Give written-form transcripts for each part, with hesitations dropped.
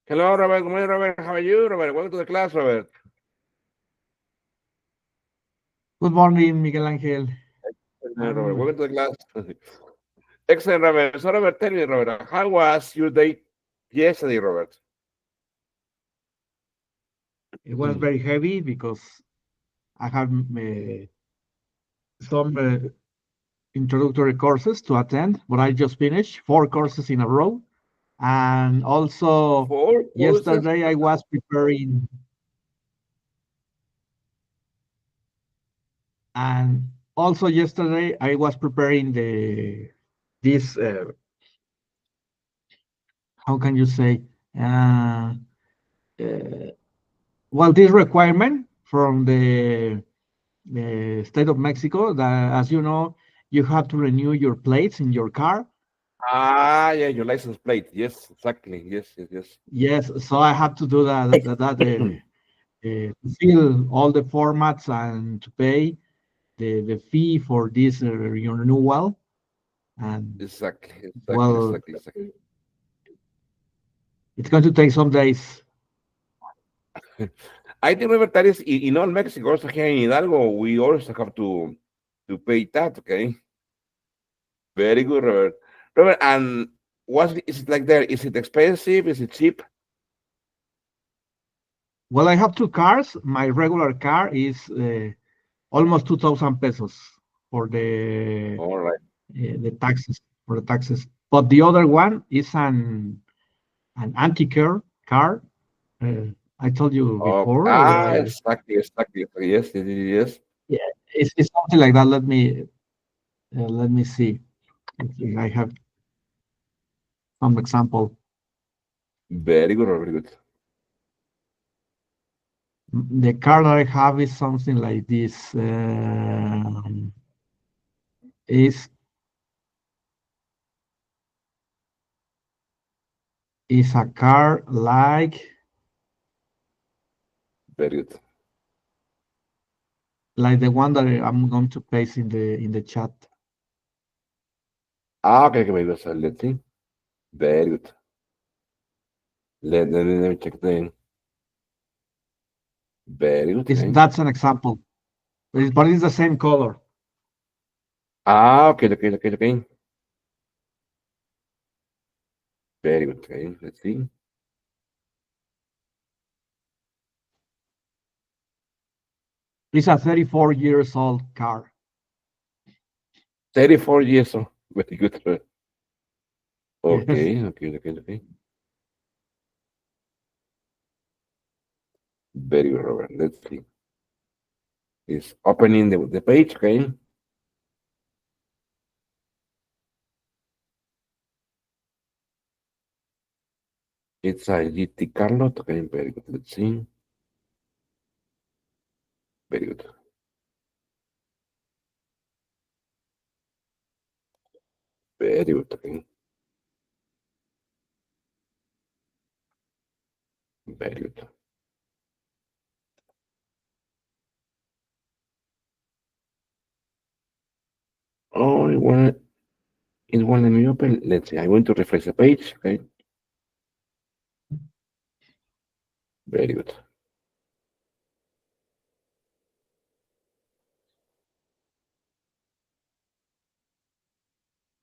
Hello, Robert. Good morning, Robert. How are you, Robert? Welcome to the class, Robert. Good morning, Miguel Angel. Robert, Um, welcome to the class. Excellent, Robert. So, Robert, tell me, Robert, how was your day yesterday, Robert? it was very heavy because I have some introductory courses to attend, but I just finished 4 courses in a row. And also, Four courses? yesterday I was preparing, and also yesterday I was preparing this. How can you say? Uh, uh, well, this requirement from the state of Mexico that, as you know, you have to renew your plates in your car. Ah, yeah, your license plate. Yes, exactly. Yes, yes, yes. Yes, so I have to do to fill all the formats and to pay the fee for this renewal. And Exactly, exactly, well, exactly, exactly. it's going to take some days. I think, Robert, that is in all Mexico, also here in Hidalgo, we also have to pay that, okay? Very good, Robert. Robert, and what is it like there? Is it expensive? Is it cheap? Well, I have 2 cars. My regular car is almost 2,000 pesos for All right. the taxes for the taxes. But the other one is an anti-care car. Uh, I told you Okay. before. Ah, exactly, exactly. Yes, yes, yes, yes. Yeah, it's something like that. Let me see if I have some example. Very good, Robert, very good. The car that I have is something like this. Is is a car Very good. like the one that I'm going to paste in the chat. Ah, okay, okay, very good. So let's see. Very good. Let me check the very good. Is Okay. That's an example, but it's the same color. Ah, okay, okay, okay, okay. Very good. Okay, let's see. It's a 34 years old car. 34 years old. Very good. Yes. Okay, okay, okay, okay. Very good, Robert. Let's see. It's opening the page, okay? It's a GT Carlot. Okay, very good. Let's see. Very good. Very good. Okay. Very good. Oh, it won't let me open. Let's see. I'm going to refresh the page. Okay. Very good.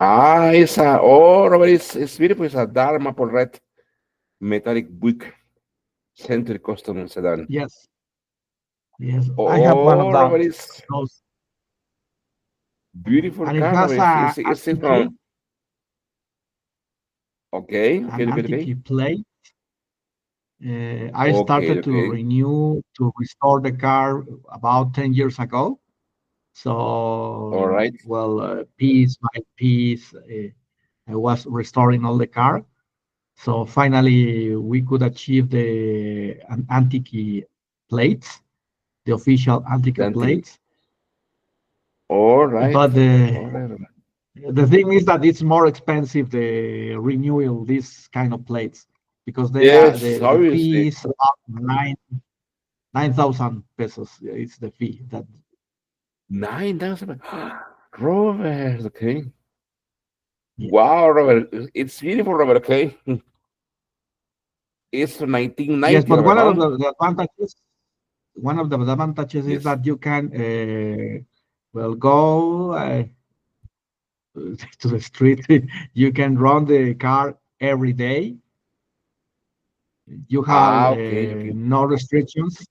Ah, Robert, it's beautiful. It's a dark maple red metallic brick century custom sedan. Yes. Yes. I have one of Oh, Robert, that. it's Those, beautiful and it car, Robert. has It's from, okay, an okay, okay, okay. anti-key plate. I Okay, started to okay. restore the car about 10 years ago. All So, right. well, piece by piece, I was restoring all the car. So finally, we could achieve the antique plates, the official antique Then plates. all right. But All right. the thing is that it's more expensive the renewal these kind of plates because they are Yes, the obviously. fee is about 9,000 pesos. It's the fee that 9,000. Robert, okay. yeah. Wow, Robert. It's beautiful, Robert, okay. It's Yes, 1990, but Robert, no? one of the advantages is Yes. that you can well go to the street. You can run the car every day. You have Okay, okay. no restrictions.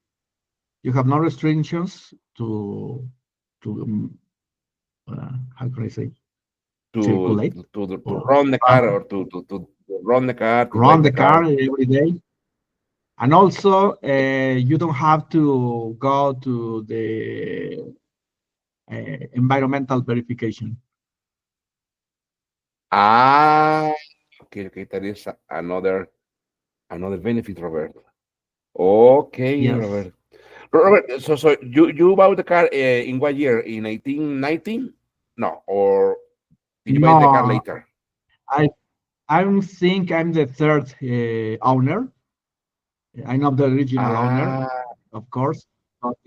You have no restrictions to how can I say circulate To or run the car or to run the car, to run drive the the car car. every day. And also, you don't have to go to the environmental verification. Ah, okay, okay. That is another benefit, Robert. Okay, Yes. Robert. Robert, so you bought the car in what year? In 1819? No, or did you buy the car No, later? I I think I'm the third owner. I'm not the original owner, Ah, of course, but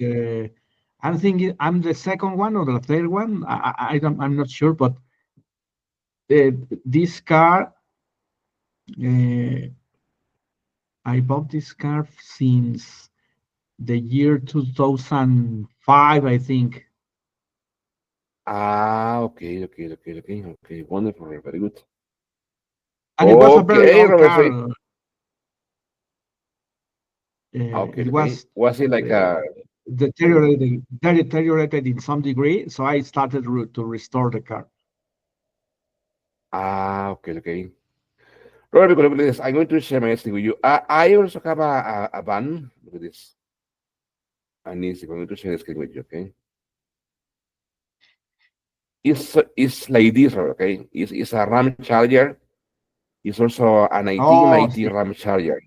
I'm thinking I'm the second one or the third one. I don't. I'm not sure, but uh, this car, uh, I bought this car since the year 2005, I think, okay, okay, okay, okay, okay. Wonderful, Robert. Very good. and it was a very Okay, old Robert. So, car. okay, It okay. was Was it like uh, deteriorated in some degree, so I started to restore the car. okay, okay. Robert, because look at this. I'm going to share my screen with you. I also have a van. Look at this. And I'm going to share the screen with you, okay? It's like this, Robert, okay? It's a Ram Charger. It's also a Oh, 1990 see. Ram Charger.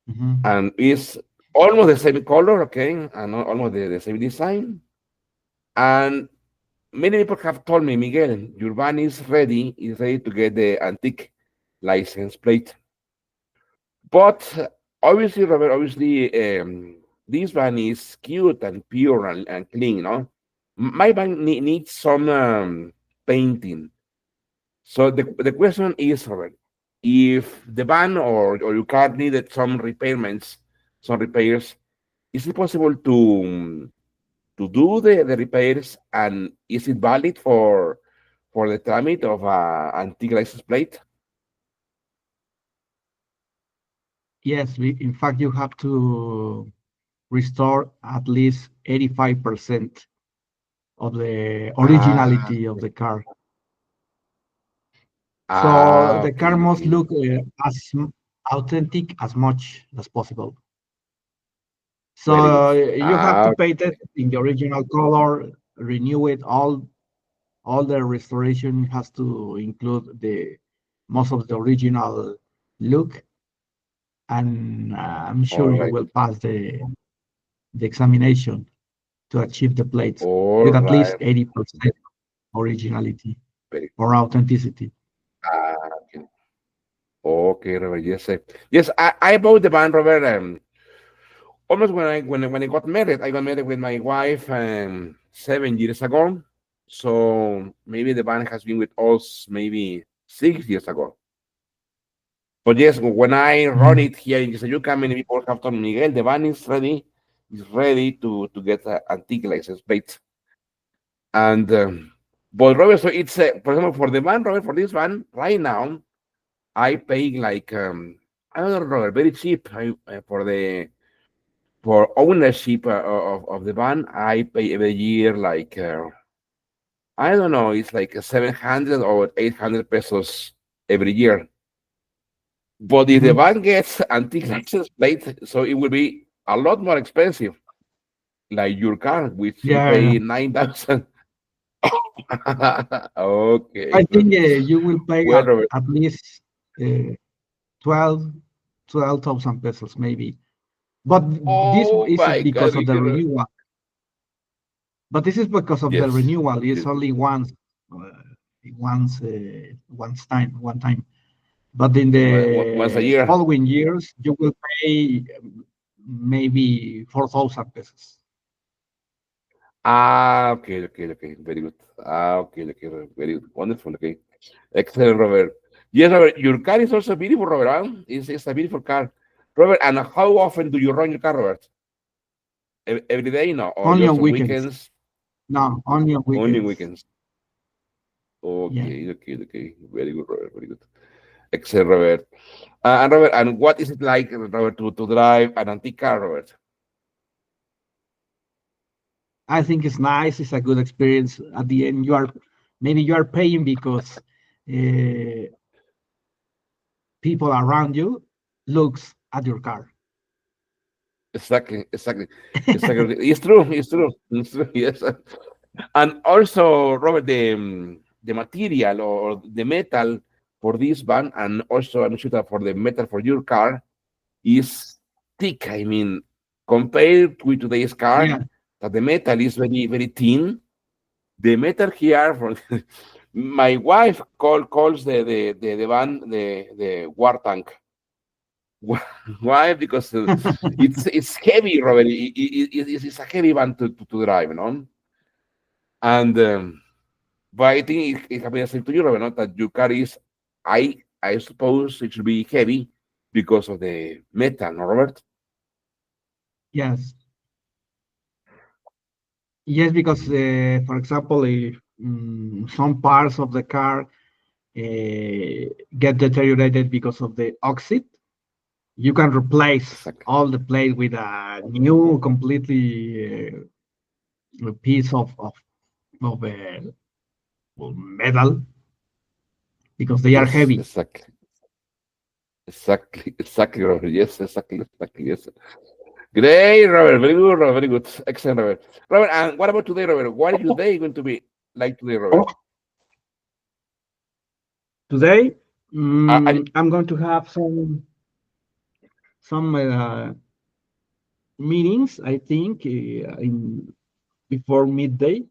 Mhm. And it's almost the same color, okay? And almost the same design. And many people have told me, Miguel, your van is ready to get the antique license plate. But obviously, Robert, obviously, this van is cute and pure and clean, no? My van needs some painting. So the question is, Robert, if the van or your car needed some repairs, is it possible to do the repairs, and is it valid for the tramit of antique license plate? Yes, in fact, you have to restore at least 85% of the Ah, originality of the car. So the car okay, must okay. look authentic as much as possible. Very good. So you have to Ah, paint it in the original color, renew it. All the restoration has to include the most of the original look, and I'm all sure you right. will pass the examination to achieve the plates All with at least right. 80% originality Very or authenticity. okay. Okay, Robert. Yes, yes. I bought the van, Robert. Almost when I got married, I got married with my wife 7 years ago. So maybe the van has been with us maybe 6 years ago. But yes, when I run Mhm. it here in Gisayuca, many people have told me, Miguel, the van is ready to get an antique license plate. And but Robert, so it's for example for the van, Robert, for this van right now, I pay like I don't know, Robert, very cheap. For ownership of the van, I pay every year like I don't know, it's like 700 or 800 pesos every year. But if the Mhm. van gets antique license plate, so it will be a lot more expensive. like your car, which you Yeah, pay 9,000. Okay. I think you will pay Well, Robert. at least uh, 12 12,000 pesos maybe. But this Oh is my God, because of the Miguel. renewal. But this is because of the Yes. renewal. It's Yes. only one time. But in Once a the year. following years, you will pay maybe 4,000 pesos. Ah, okay, okay, okay. Very good. Ah, okay, okay, very good. Wonderful. Okay. Excellent, Robert. Yes, Robert, your car is also beautiful, Robert. Huh? It's a beautiful car. Robert, and how often do you run your car, Robert? Every day, no? Or Only just on on weekends. weekends? No, only on Only on weekends. weekends. Yeah. Okay, okay, okay. Very good, Robert. Very good. Excellent, Robert. And Robert, and what is it like, Robert, to drive an antique car, Robert? I think it's nice. It's a good experience. At the end, maybe you are paying because uh, people around you looks at your car. Exactly, exactly, exactly. It's true. It's true. It's true. Yes. And also, Robert, the material or the metal for this van, and also I'm sure that for the metal for your car is thick. I mean, compared with today's car, Yeah. that the metal is very, very thin. The metal here, for my wife calls the van the war tank. Why? Because it's heavy, Robert. It's a heavy van to drive, you know. And but I think it can be said to you, Robert, no? That your car is, I suppose it should be heavy because of the metal, no, Robert? Yes. Yes, because Mm, for example, if some parts of the car get deteriorated because of the oxide, you can replace exactly. all the plate with a new, completely piece of metal because they are Yes, heavy. exactly. Exactly, exactly, Robert. Yes, exactly, exactly. Yes. Great, Robert. Very good, Robert. Very good. Excellent, Robert. Robert, and what about today, Robert? What is your day going to be like today, Robert? Today, Are, I'm going to have some meetings, I think, in before midday.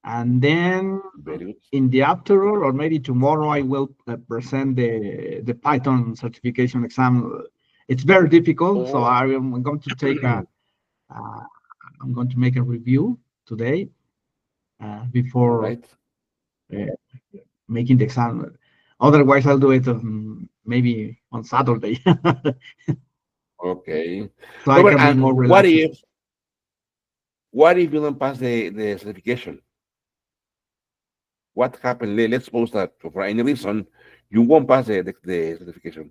And then very good. in the afternoon, or maybe tomorrow, I will present the Python certification exam. It's very difficult, so Oh, I'm going to take uh, I'm going to make a review today all before right. uh, making the exam. Otherwise, I'll do it maybe on Saturday, Okay. so I Robert, can be and more relaxed. what if you don't pass the certification? What happened? Let's suppose that for any reason you won't pass the certification.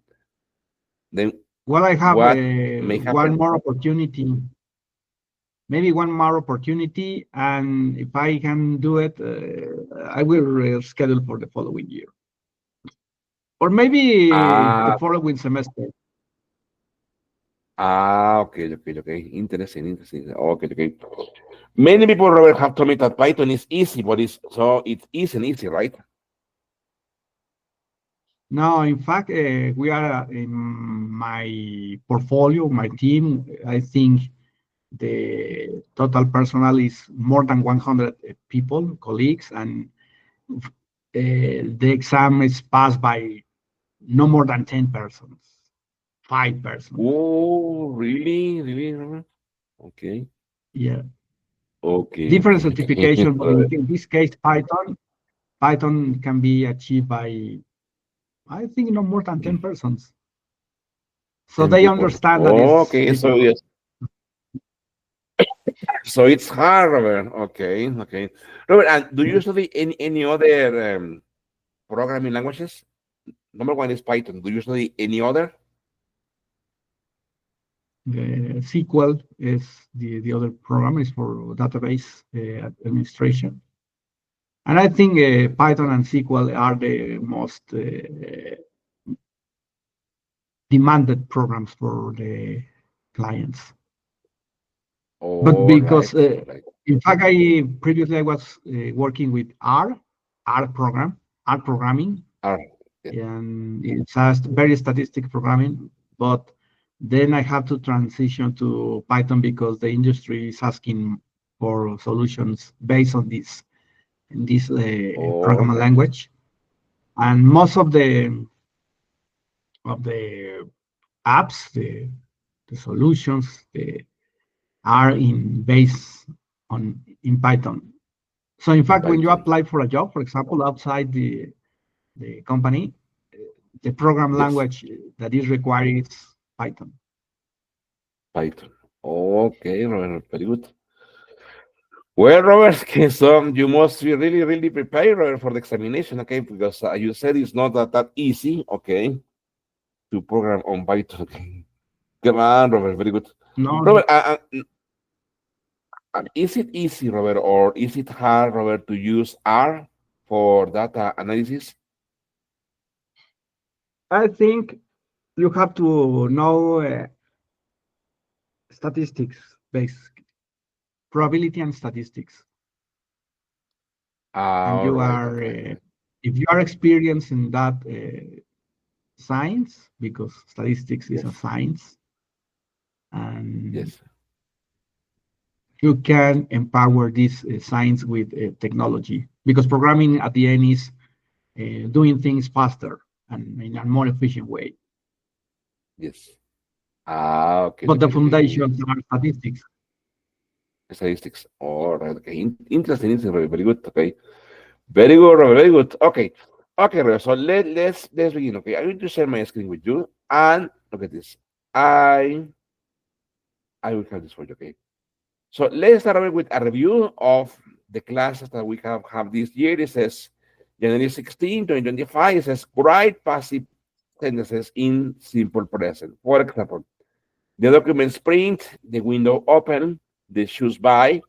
Then Well, I have what may one happen? more opportunity, maybe one more opportunity, and if I can do it, I will schedule for the following year, or maybe the Ah, following semester. okay, okay, okay. Interesting, interesting. Okay, okay. Many people, Robert, have told me that Python is easy, but it isn't easy, right? No, in fact, we are in my portfolio, my team. I think the total personnel is more than 100 people, colleagues, and the exam is passed by no more than 10 persons, 5 persons. Oh, really? Really, Robert? Okay. Yeah, Okay, different okay, okay. certification, but in this case, Python can be achieved by, I think, no more than 10 persons. So 10 they people. understand that it's Okay, so difficult. yes. So it's hard, Robert. Okay, okay. Robert, and do you Yeah. study any other programming languages? Number one is Python. Do you study any other? SQL is the other program is for database administration. And I think Python and SQL are the most demanded programs for the clients. But All because, right, all right. in fact, I previously I was working with R programming, All right. Yeah. and it's a very statistic programming. But then I have to transition to Python because the industry is asking for solutions based on this All programming right. language, and most of the apps, the solutions, are in based on in Python. So in In fact, when you Python. apply for a job, for example, outside the company, the program Yes, language that is required is Python. Python. Okay, Robert, very good. Well, Robert, okay, so you must be really, really prepared, Robert, for the examination, okay? Because you said it's not that easy, okay, to program on Python. Okay. Come on, Robert, very good. No, Robert, is it easy, Robert, or is it hard, Robert, to use R for data analysis? I think you have to know statistics, based probability and statistics, and All you right, all are right, all right. if you are experienced in that science, because statistics is a Yes, science, and yes, you can empower this science with technology, because programming at the end is doing things faster and in a more efficient way. yes. Ah, okay, But the okay, okay. foundations are statistics. Statistics. All right, okay. Interesting, interesting, very, very good. Okay. Very good, Robert. Very good. Okay. Okay, Robert. So let's begin. Okay. I'm going to share my screen with you. And look at this. I I will have this for you. Okay. So let's start with a review of the classes that we have this year. It says January 16, 2025. It says write passive sentences in simple present. For example, the documents print, the window open, the shoes buy,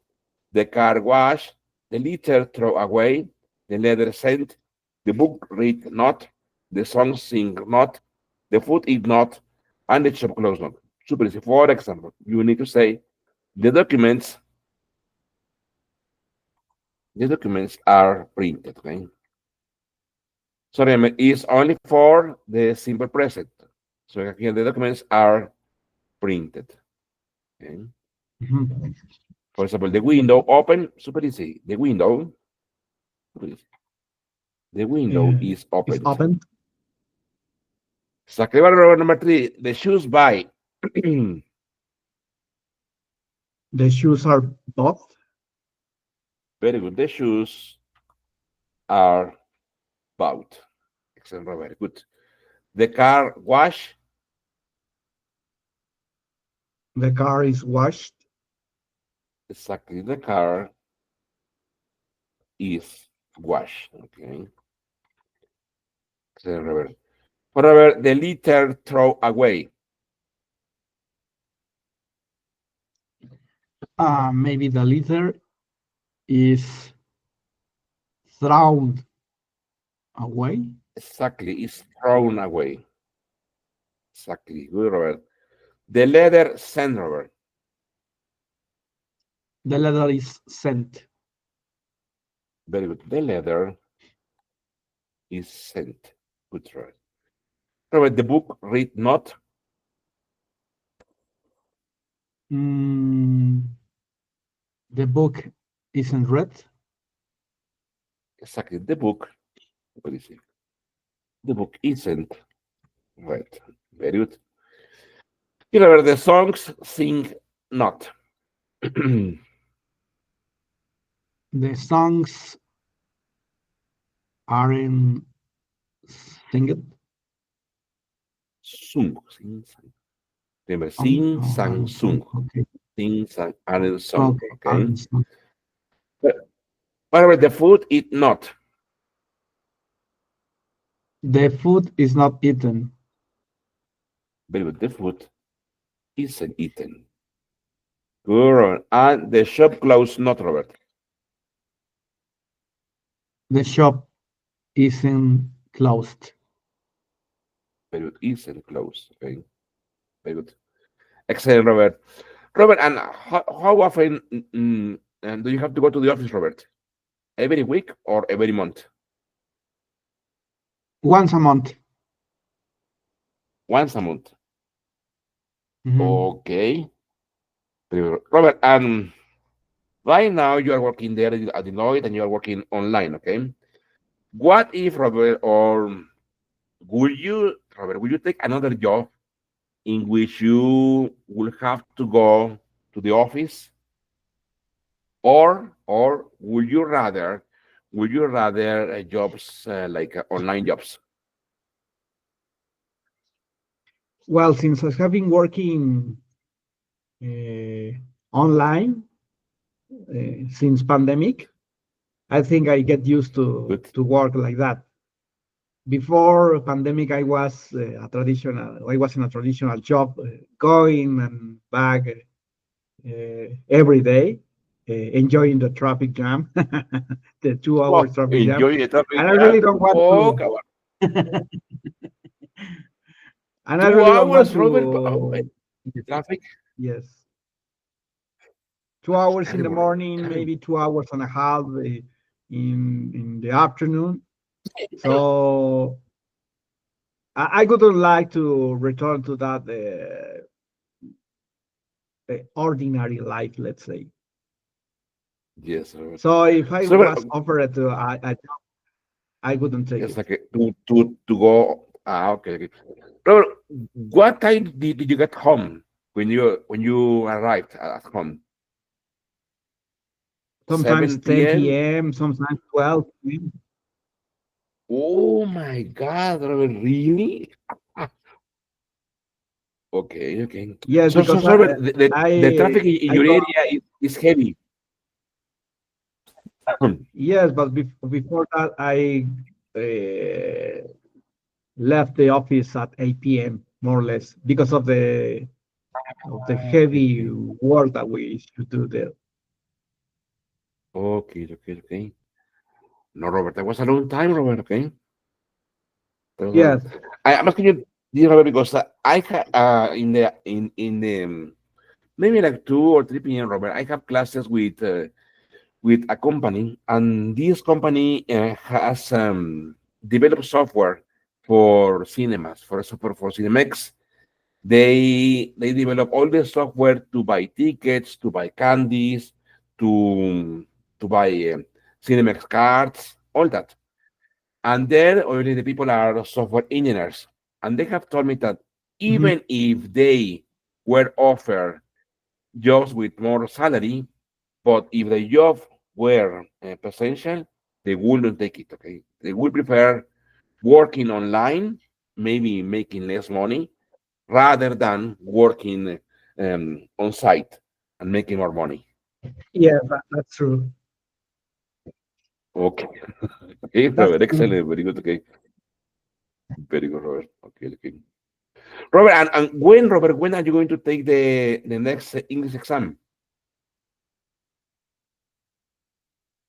the car wash, the litter throw away, the letter sent, the book read not, the song sing not, the food eat not, and the shop close not. Super easy. For example, you need to say the documents are printed. Okay. So remember, it's only for the simple present. So again, the documents are printed. Okay. Mhm. For example, the window open, super easy. Super easy. The window is Is opened. open. Sacrifice number three, the shoes by. Very The shoes are bought. good. The shoes are bought. Excellent, very good. The car wash. The car is washed. Exactly. The car is washed. Okay. Excellent, Robert. However, the litter throw away. Maybe the litter is thrown away. Exactly. Is thrown away. Exactly. Good, Robert. The letter sent, Robert. The letter is sent. Very good. The letter is sent. Good, Robert. Robert, the book read not. Mm, the book isn't read. Exactly. The book. What is it? The book isn't read. Very good. Remember, the songs sing not. The songs aren't singed. Sung. Sing, sang. Remember, On, sing, sang, aren't sung. sung. Okay. Sing, sang, aren't sung. Okay. Okay. Aren't sung. But the food eat not. The food is not eaten. Very good. The food isn't eaten. Good, Robert. And the shop closed not, Robert. The shop isn't closed. Very good. Isn't closed. Okay. Very good. Excellent, Robert. Robert, and how often do you have to go to the office, Robert? Every week or every month? once a month. Once a month. Mhm. Okay. Robert, right now you are working there at Deloitte and you are working online, okay? What if, Robert, or would you, Robert, would you take another job in which you will have to go to the office, or would you rather jobs like online jobs? Well, since I have been working uh, online since pandemic, I think I get used Good. to work like that. Before pandemic, I was a traditional. I was in a traditional job, going and back every day, enjoying the traffic jam, the 2 hours Oh, traffic jam, enjoy the traffic and I jam. really don't want Oh, to. come on. And I Two really don't want hours, Robert. Oh, to. the traffic. Yes, 2 hours in the Terrible, Robert. morning, Terrible. maybe 2 hours and a half in the afternoon. So I wouldn't like to return to that ordinary life, let's say. Yes, Robert. So if I So, Robert, was offered a job, I wouldn't take yes, it. like to go. Okay, okay. Robert, what time did you get home when you arrived at home? Sometimes 7 10 p.m. p.m., sometimes 12 p.m. Oh my God, Robert, really? Ah, okay, okay. Yes, So, because Robert, the traffic in I your go. area is heavy. Yes, but before that, I left the office at 8 p.m. more or less because of the Okay, heavy okay, work that we should do there. okay, okay, okay. No, Robert, that was a long time, Robert. Okay, that was Yes. I'm asking you, this, Robert, because in the maybe like 2 or 3 p.m., Robert, I have classes with a company, and this company has developed software for cinemas, for example, for Cinemex. They develop all the software to buy tickets, to buy candies, to to buy Cinemex cards, all that. And then only the people are software engineers, and they have told me that Mhm. even if they were offered jobs with more salary, but if the job were presential, they wouldn't take it. Okay, they would prefer working online, maybe making less money, rather than working on site and making more money. Yeah, that's true. Okay, okay, That's Robert, true. excellent, very good. Okay, very good, Robert. Okay, okay. Robert, and when, Robert, when are you going to take the next English exam?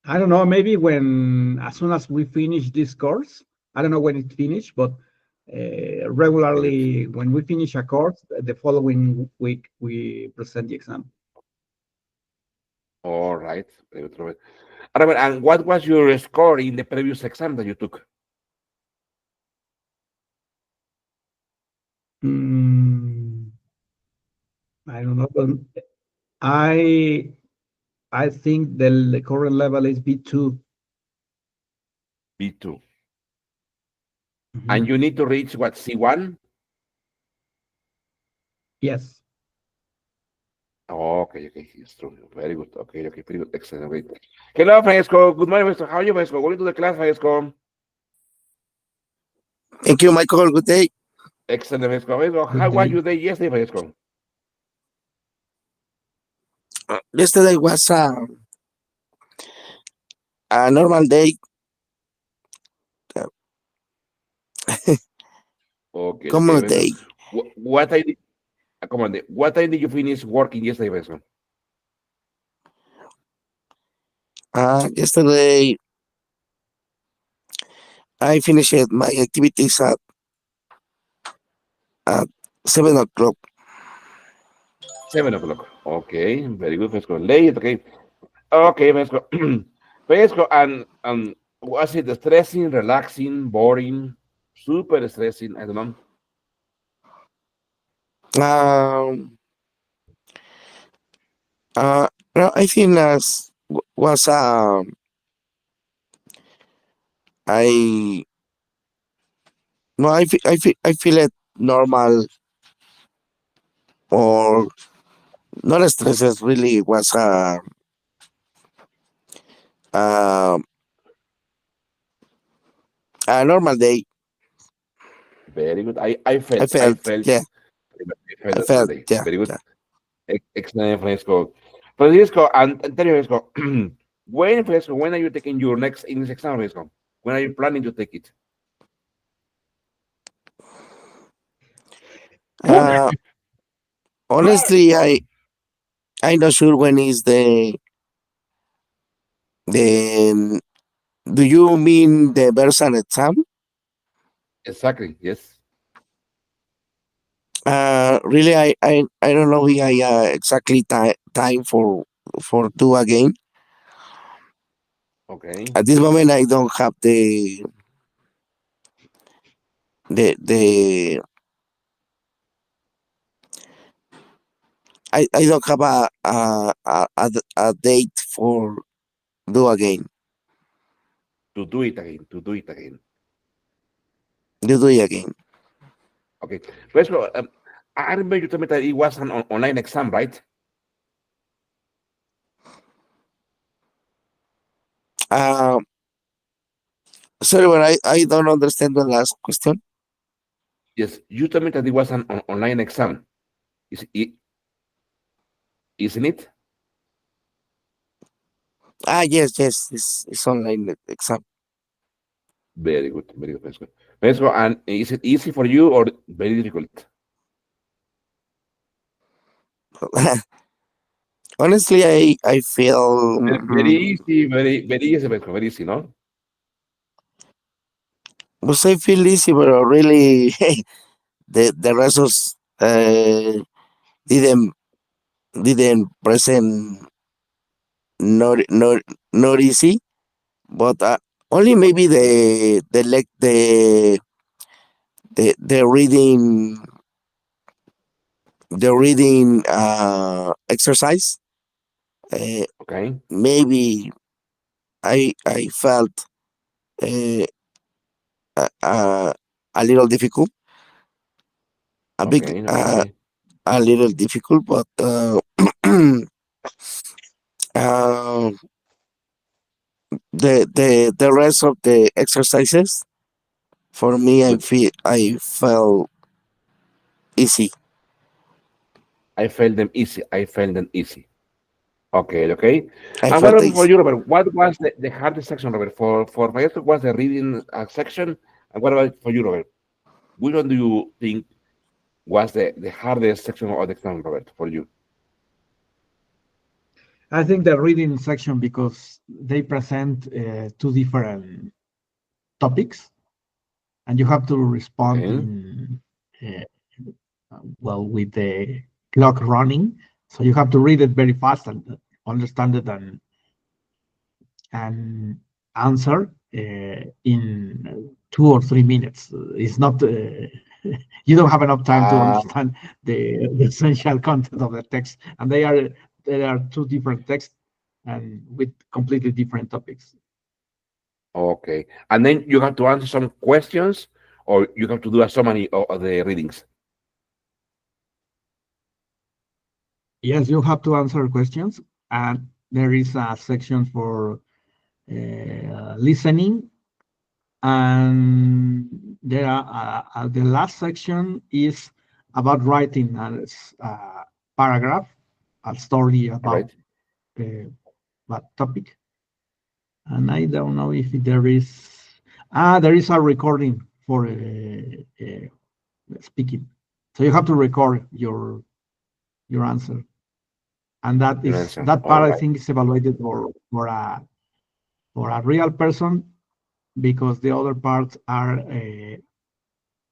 I don't know, maybe when, as soon as we finish this course, I don't know when it finished, but Okay, okay. regularly when we finish a course, the following week we present the exam. All right, very good, Robert. Robert, and what was your score in the previous exam that you took? Mm, I don't know, but I I think the current level is B2. B2. And Mhm. you need to reach what, C1? Yes. Oh, okay, okay, it's true. Very good. Okay, okay, pretty good. Excellent. Okay. Hello, Francesco. Good morning, Francesco. How are you, Francesco? Going to the class, Francesco. Thank you, Michael. Good day. Excellent, Francesco. Francesco, Good how was day. your day yesterday, Francesco? Yesterday was a normal day, a Okay, okay, common Francesco. day. What time did, come on, what time did you finish working yesterday, Francesco? Yesterday, I finished my activities at 7 o'clock. 7 o'clock. Okay, very good, Fresco. Late, okay. Okay, Fresco. Fresco, and was it stressing, relaxing, boring, super stressing? I don't know. Um, no, I think as was I no, I feel it normal or not stresses. Really was uh, a normal day. Very good. I I felt, felt, yeah, I felt I that one felt, day. yeah, Very good. yeah. Excellent, Fresco. Francisco, and tell you, Fresco, when, Fresco, when are you taking your next English exam, Fresco? When are you planning to take it? Uh, Honestly, I'm not sure when is the. Do you mean the Versan exam? Exactly, yes. Really, I don't know if I exactly time for do again. Okay, At this moment, I don't have the I don't have a date for do again. to do it again, to do it again. Do it again. Okay, Fresco, I remember you told me that it was an online exam, right? Uh, Sorry, but I don't understand the last question. Yes, you told me that it was an online exam. Is it, isn't it? Yes, yes, it's online exam. Very good, Fresco. Fresco, and is it easy for you or very difficult? Honestly, I feel Very easy, very easy, Fresco, very easy, no? was I feel easy, but really the results didn't didn't present not not easy, but only maybe the reading exercise. Uh, Okay, Maybe I felt uh, uh, a little difficult, a big okay. a little difficult, but uh, the rest of the exercises for me Good. I felt easy. I felt them easy. I felt them easy. Okay, okay. I And what felt about for easy. you, Robert? What was the hardest section, Robert? For Maestro was the reading section. And what about for you, Robert? Which one do you think was the hardest section of the exam, Robert, for you? I think the reading section because they present two different topics, and you have to respond Okay, in well with the clock running. So you have to read it very fast and understand it and answer in 2 or 3 minutes. It's not you don't have enough time to uh, understand the essential content of the text, and there are two different texts and with completely different topics. okay. And then you have to answer some questions, or you have to do a summary of the readings. Yes, you have to answer questions, and there is a section for listening, and there are the last section is about writing a paragraph, a story All about right. that topic. And I don't know if there is a recording for speaking, so you have to record your answer, and Your answer. that All part I right. think is evaluated for a real person because the other parts are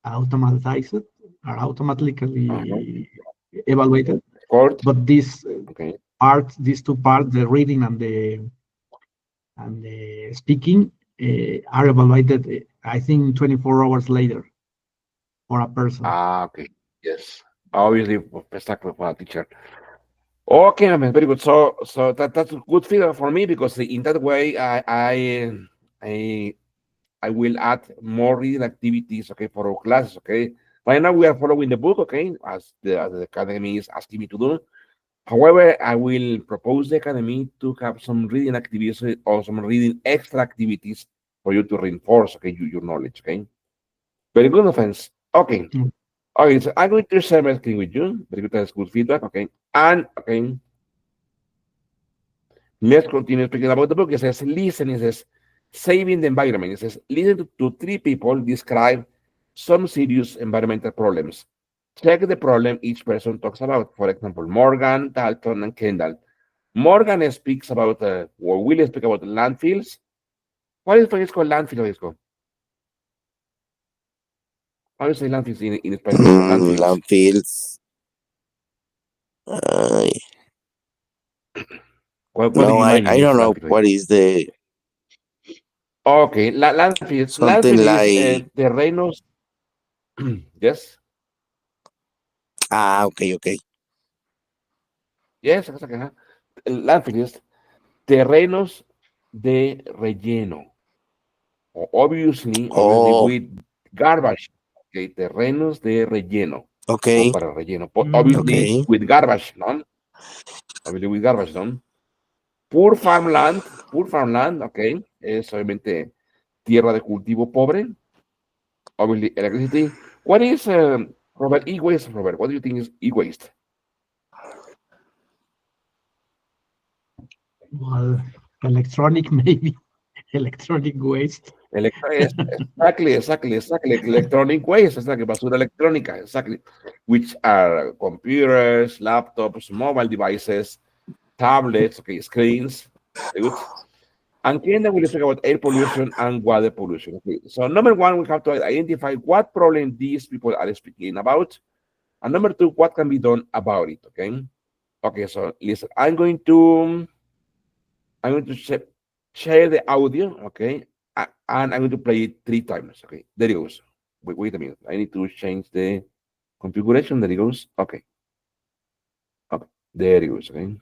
automatized, are Uh-huh. automatically evaluated. Court. But this parts, these two parts, the reading and the speaking, are evaluated, I think, 24 hours later for a person. Ah, okay. Yes. Obviously, exactly for a teacher. Okay, I mean, very good. So that's a good figure for me because in that way, I I will add more reading activities, okay, for our classes, okay. Right now we are following the book, okay, as the academy is asking me to do. However, I will propose the academy to have some reading activities or some reading extra activities for you to reinforce, okay, your knowledge, okay. Very good, offense. Okay. Mm. Okay, so I'm going to share my screen with you. Very good, that's good feedback, okay. And okay, let's continue speaking about the book. It says, listen, it says, saving the environment. It says, listen to three people describe some serious environmental problems. Check the problem each person talks about. For example, Morgan, Dalton, and Kendall. Morgan speaks about, or will speak about landfills. What is it called landfill? How do you say landfills in Spanish? Landfills. Landfills. Uh, What do no, you I, mind I in don't know landfill? what is the Okay, landfills. something Landfill is like. terrenos. Yes, Ah, okay, okay. yes, exactly. Landfill is terrenos de relleno. Obviously Oh, with garbage. Okay, terrenos de relleno o okay, para relleno. Mm, Obviously okay. with garbage, no? Obviously with garbage, no? Poor farmland, okay, es obviamente tierra de cultivo pobre. Obviously electricity. What is Robert e-waste? Robert, what do you think is e-waste? well, electronic, maybe electronic waste. Exactly. Electronic waste, exactly. Basura electrónica, exactly. Which are computers, laptops, mobile devices, tablets, okay, screens. Very good. And then we'll speak about air pollution and water pollution. Okay. So number one, we have to identify what problem these people are speaking about. And number two, what can be done about it. Okay. Okay, so listen, I'm going to share the audio, okay, and I'm going to play it three times. Okay, there it goes. Wait a minute. I need to change the configuration. There it goes. Okay, okay, there it goes. Okay.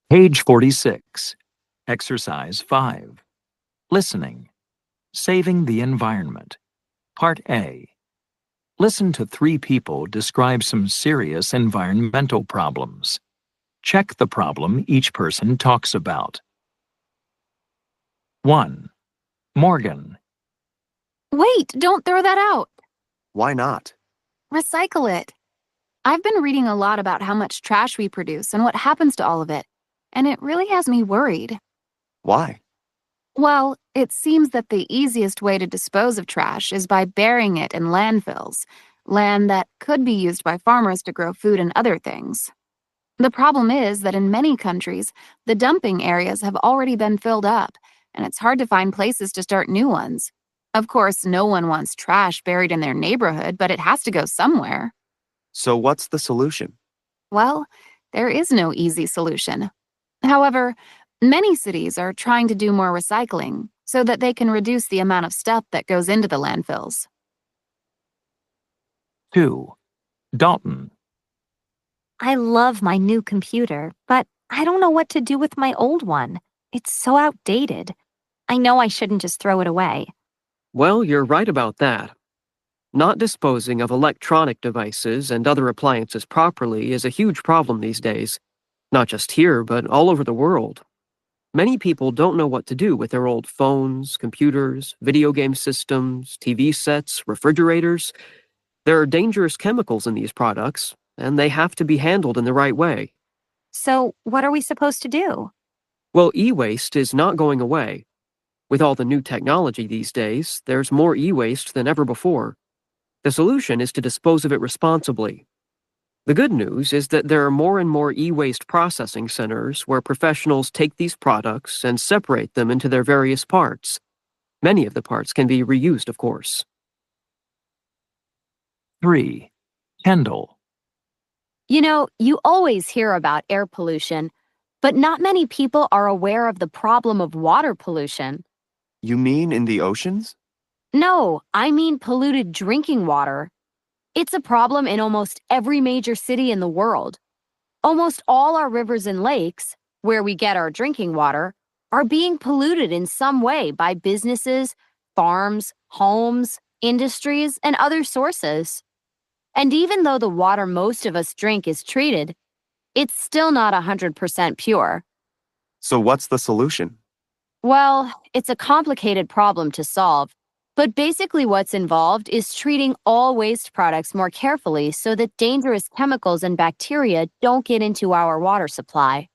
Page 46. Exercise 5. Listening. Saving the environment. Part A. Listen to three people describe some serious environmental problems. Check the problem each person talks about. 1. Morgan. Wait, don't throw that out. Why not? Recycle it. I've been reading a lot about how much trash we produce and what happens to all of it, and it really has me worried. Why? Well, it seems that the easiest way to dispose of trash is by burying it in landfills, land that could be used by farmers to grow food and other things. The problem is that in many countries, the dumping areas have already been filled up, and it's hard to find places to start new ones. Of course, no one wants trash buried in their neighborhood, but it has to go somewhere. So what's the solution? Well, there is no easy solution. However, many cities are trying to do more recycling so that they can reduce the amount of stuff that goes into the landfills. 2. Dalton. I love my new computer, but I don't know what to do with my old one. It's so outdated. I know I shouldn't just throw it away. Well, you're right about that. Not disposing of electronic devices and other appliances properly is a huge problem these days. Not just here, but all over the world. Many people don't know what to do with their old phones, computers, video game systems, TV sets, refrigerators. There are dangerous chemicals in these products, and they have to be handled in the right way. So, what are we supposed to do? Well, e-waste is not going away. With all the new technology these days, there's more e-waste than ever before. The solution is to dispose of it responsibly. The good news is that there are more and more e-waste processing centers where professionals take these products and separate them into their various parts. Many of the parts can be reused, of course. 3. Kendall. You know, you always hear about air pollution, but not many people are aware of the problem of water pollution. You mean in the oceans? No, I mean polluted drinking water. It's a problem in almost every major city in the world. Almost all our rivers and lakes, where we get our drinking water, are being polluted in some way by businesses, farms, homes, industries, and other sources. And even though the water most of us drink is treated, it's still not 100% pure. So what's the solution? Well, it's a complicated problem to solve, but basically what's involved is treating all waste products more carefully so that dangerous chemicals and bacteria don't get into our water supply.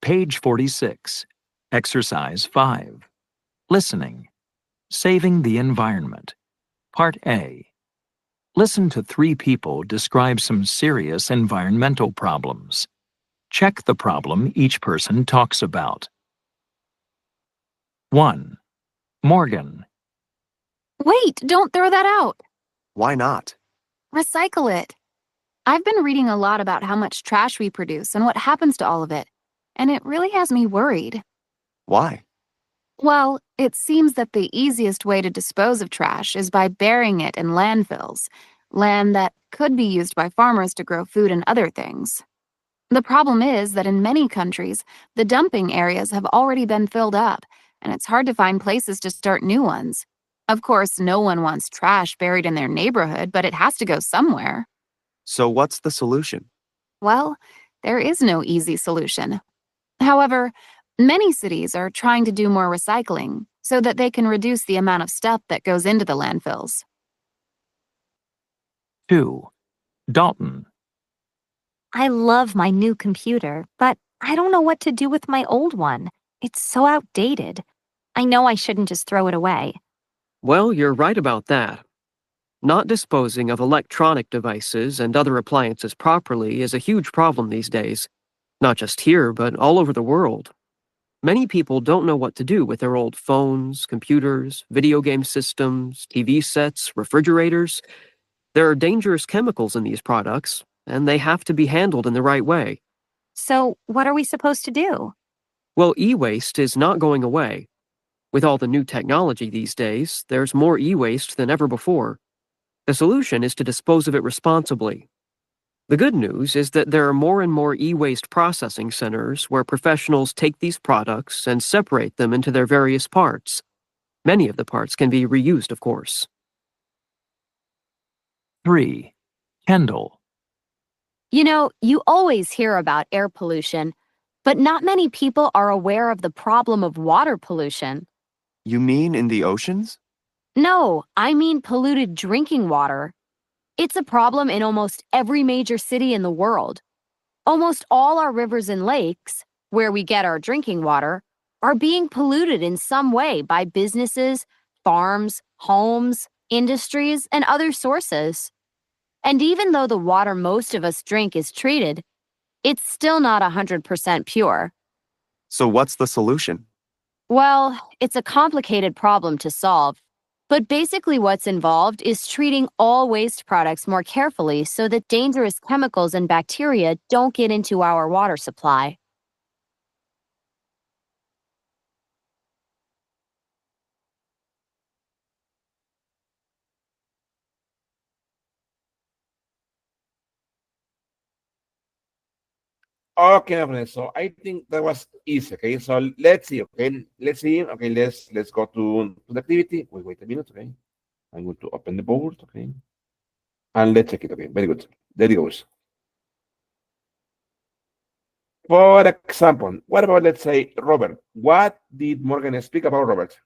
Page 46. Exercise 5. Listening. Saving the environment. Part A. Listen to 3 people describe some serious environmental problems. Check the problem each person talks about. 1. Morgan. Wait, don't throw that out. Why not? Recycle it. I've been reading a lot about how much trash we produce and what happens to all of it, and it really has me worried. Why? Well, it seems that the easiest way to dispose of trash is by burying it in landfills, land that could be used by farmers to grow food and other things. The problem is that in many countries, the dumping areas have already been filled up, and it's hard to find places to start new ones. Of course, no one wants trash buried in their neighborhood, but it has to go somewhere. So what's the solution? Well, there is no easy solution. However, many cities are trying to do more recycling so that they can reduce the amount of stuff that goes into the landfills. 2. Dalton. I love my new computer, but I don't know what to do with my old one. It's so outdated. I know I shouldn't just throw it away. Well, you're right about that. Not disposing of electronic devices and other appliances properly is a huge problem these days, not just here, but all over the world. Many people don't know what to do with their old phones, computers, video game systems, TV sets, refrigerators. There are dangerous chemicals in these products, and they have to be handled in the right way. So, what are we supposed to do? Well, e-waste is not going away. With all the new technology these days, there's more e-waste than ever before. The solution is to dispose of it responsibly. The good news is that there are more and more e-waste processing centers where professionals take these products and separate them into their various parts. Many of the parts can be reused, of course. 3. Kendall. You know, you always hear about air pollution, but not many people are aware of the problem of water pollution. You mean in the oceans? No, I mean polluted drinking water. It's a problem in almost every major city in the world. Almost all our rivers and lakes, where we get our drinking water, are being polluted in some way by businesses, farms, homes, industries, and other sources. And even though the water most of us drink is treated, it's still not 100% pure. So what's the solution? Well, it's a complicated problem to solve, but basically what's involved is treating all waste products more carefully so that dangerous chemicals and bacteria don't get into our water supply. Okay, my friend. So I think that was easy. Okay, so let's see. Okay, let's see. Okay, let's go to the activity. Wait a minute. Okay, I'm going to open the board. Okay, and let's check it. Okay, very good. There it goes. For example, what about, let's say, Robert? What did Morgan speak about, Robert?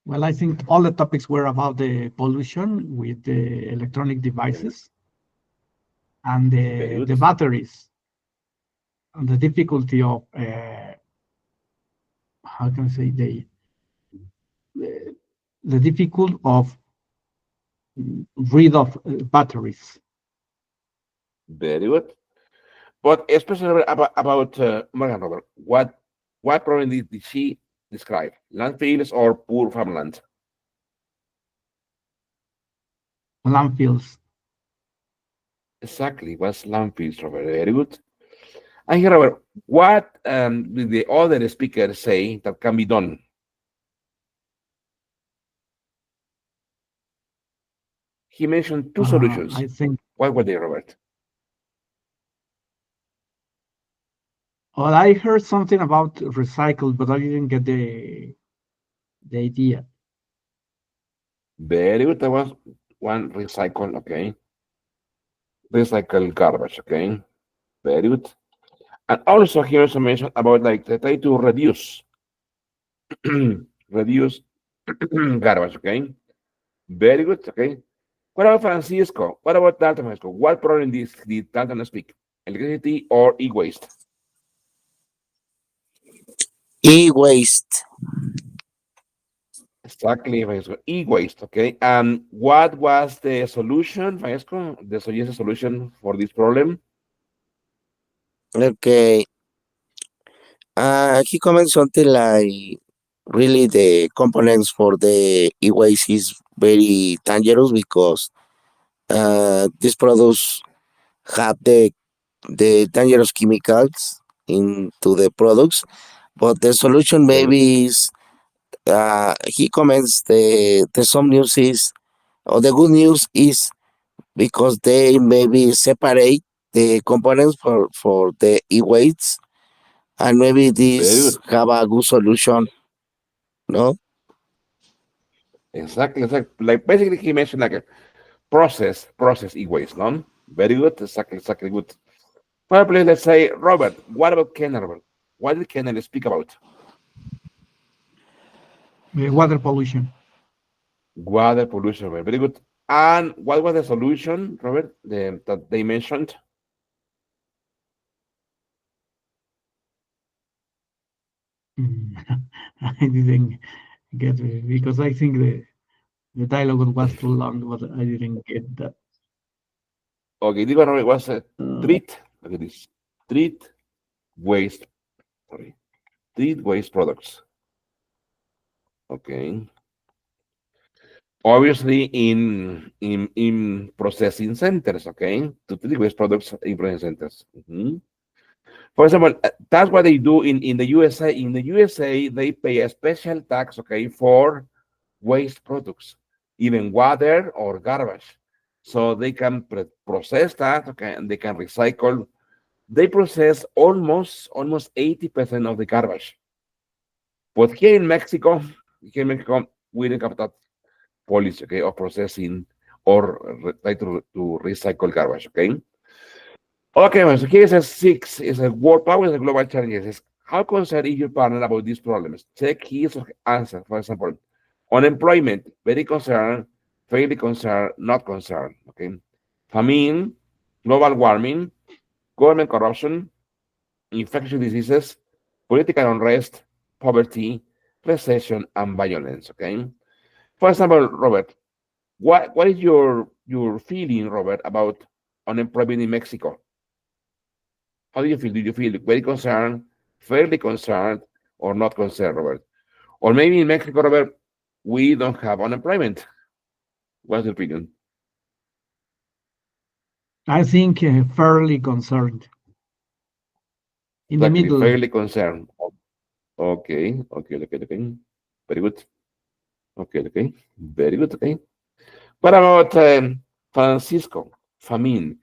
Well, I think all the topics were about the pollution with the electronic devices and Very the good. batteries. the difficulty of how can I say the difficult of rid of batteries. Very good. But especially about Morgan Robert, what problem did she describe? Landfills or poor farmland? Landfills. Exactly, what's landfills, Robert? Very good. And here, Robert, what did the other speaker say that can be done? He mentioned two solutions. I think. What were they, Robert? Well, I heard something about recycled, but I didn't get the idea. Very good. There was one recycle, okay. Recycle garbage, okay. Very good. And also he also mentioned about like the try to reduce reduce garbage, okay. Very good, okay. What about Francisco? What about Dalton, Francisco? What problem did Dalton speak? Electricity or e-waste? E-waste. Exactly, Francisco. E-waste, okay. And what was the solution, Francisco? The suggested solution for this problem? Okay. He comments something like really the components for the e-waste is very dangerous because these products have the dangerous chemicals into the products. But the solution Very good. maybe is he comments the some news is or the good news is because they maybe separate the components for the e-waste and maybe Very this good. have a good solution, no? Exactly, exactly. Like basically he mentioned like a process e-waste, no? Very good, exactly good. Probably let's say Robert, what about Ken, Robert? What did Ken speak about? Water pollution. Water pollution, Robert. Very good. And what was the solution, Robert, that they mentioned? I didn't get it because I think the dialogue was too long, but I didn't get that. Okay, this one Robert, was Uh, treat, look at this, treat waste, sorry, treat waste products. Okay. Obviously in processing centers, okay, to treat waste products in processing centers. Mhm. For example, that's what they do in the USA. In the USA, they pay a special tax, okay, for waste products, even water or garbage. So they can process that, okay, and they can recycle. They process almost 80% of the garbage. But here in Mexico, we don't have that policy, okay, of processing or try to recycle garbage, okay? Okay, well, so here says six is a world power is a global challenge. It says, how concerned is your partner about these problems? Check his answer. For example, unemployment, very concerned, fairly concerned, not concerned. Okay. Famine, global warming, government corruption, infectious diseases, political unrest, poverty, recession, and violence. Okay. For example, Robert, what is your feeling, Robert, about unemployment in Mexico? How do you feel? Do you feel very concerned, fairly concerned, or not concerned, Robert? Or maybe in Mexico, Robert, we don't have unemployment. What's your opinion? I think fairly concerned. In the Exactly, middle. fairly concerned. Okay. Very good. Okay. Very good. Okay. What about Francisco? Famine.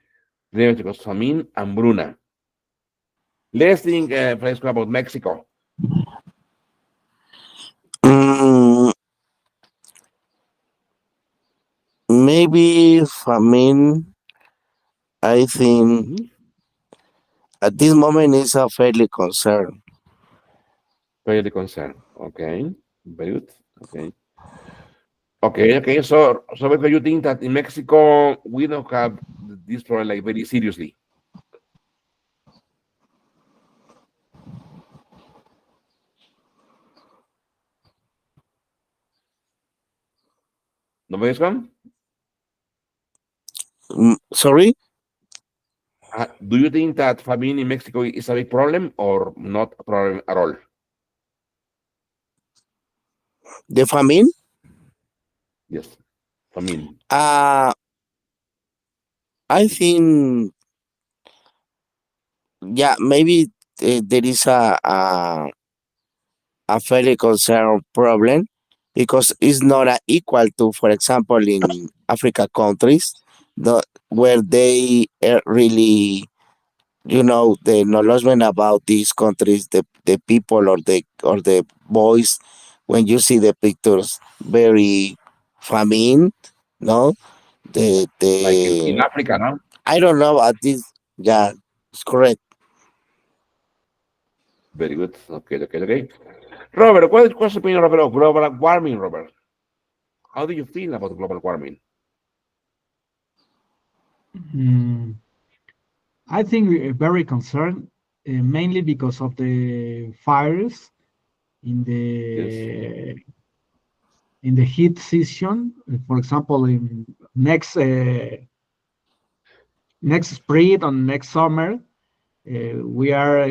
Mexico, famine, hambruna. Let's think, Francisco, about Mexico. Mm, maybe famine. I think Mhm. at this moment is a fairly concern. Fairly concerned. Okay. Very good. Okay. So because you think that in Mexico we don't have this problem like very seriously. ¿No ves, Juan? Sorry, Do you think that famine in Mexico is a big problem or not a problem at all? the famine. Yes, famine. Uh, I think, yeah, maybe there is a fairly concerned problem because it's not equal to, for example, in Africa countries, where they really, the knowledge about these countries, the people or the boys, when you see the pictures, very famine, no, Like in the Africa, no? I don't know about this. Yeah, it's correct. Very good. Okay, okay, okay. Robert, what's your opinion, Robert, of global warming, Robert? How do you feel about global warming? Mm, I think we're very concerned, mainly because of the fires in Yes, the heat season. For example, in next spring or next summer, we are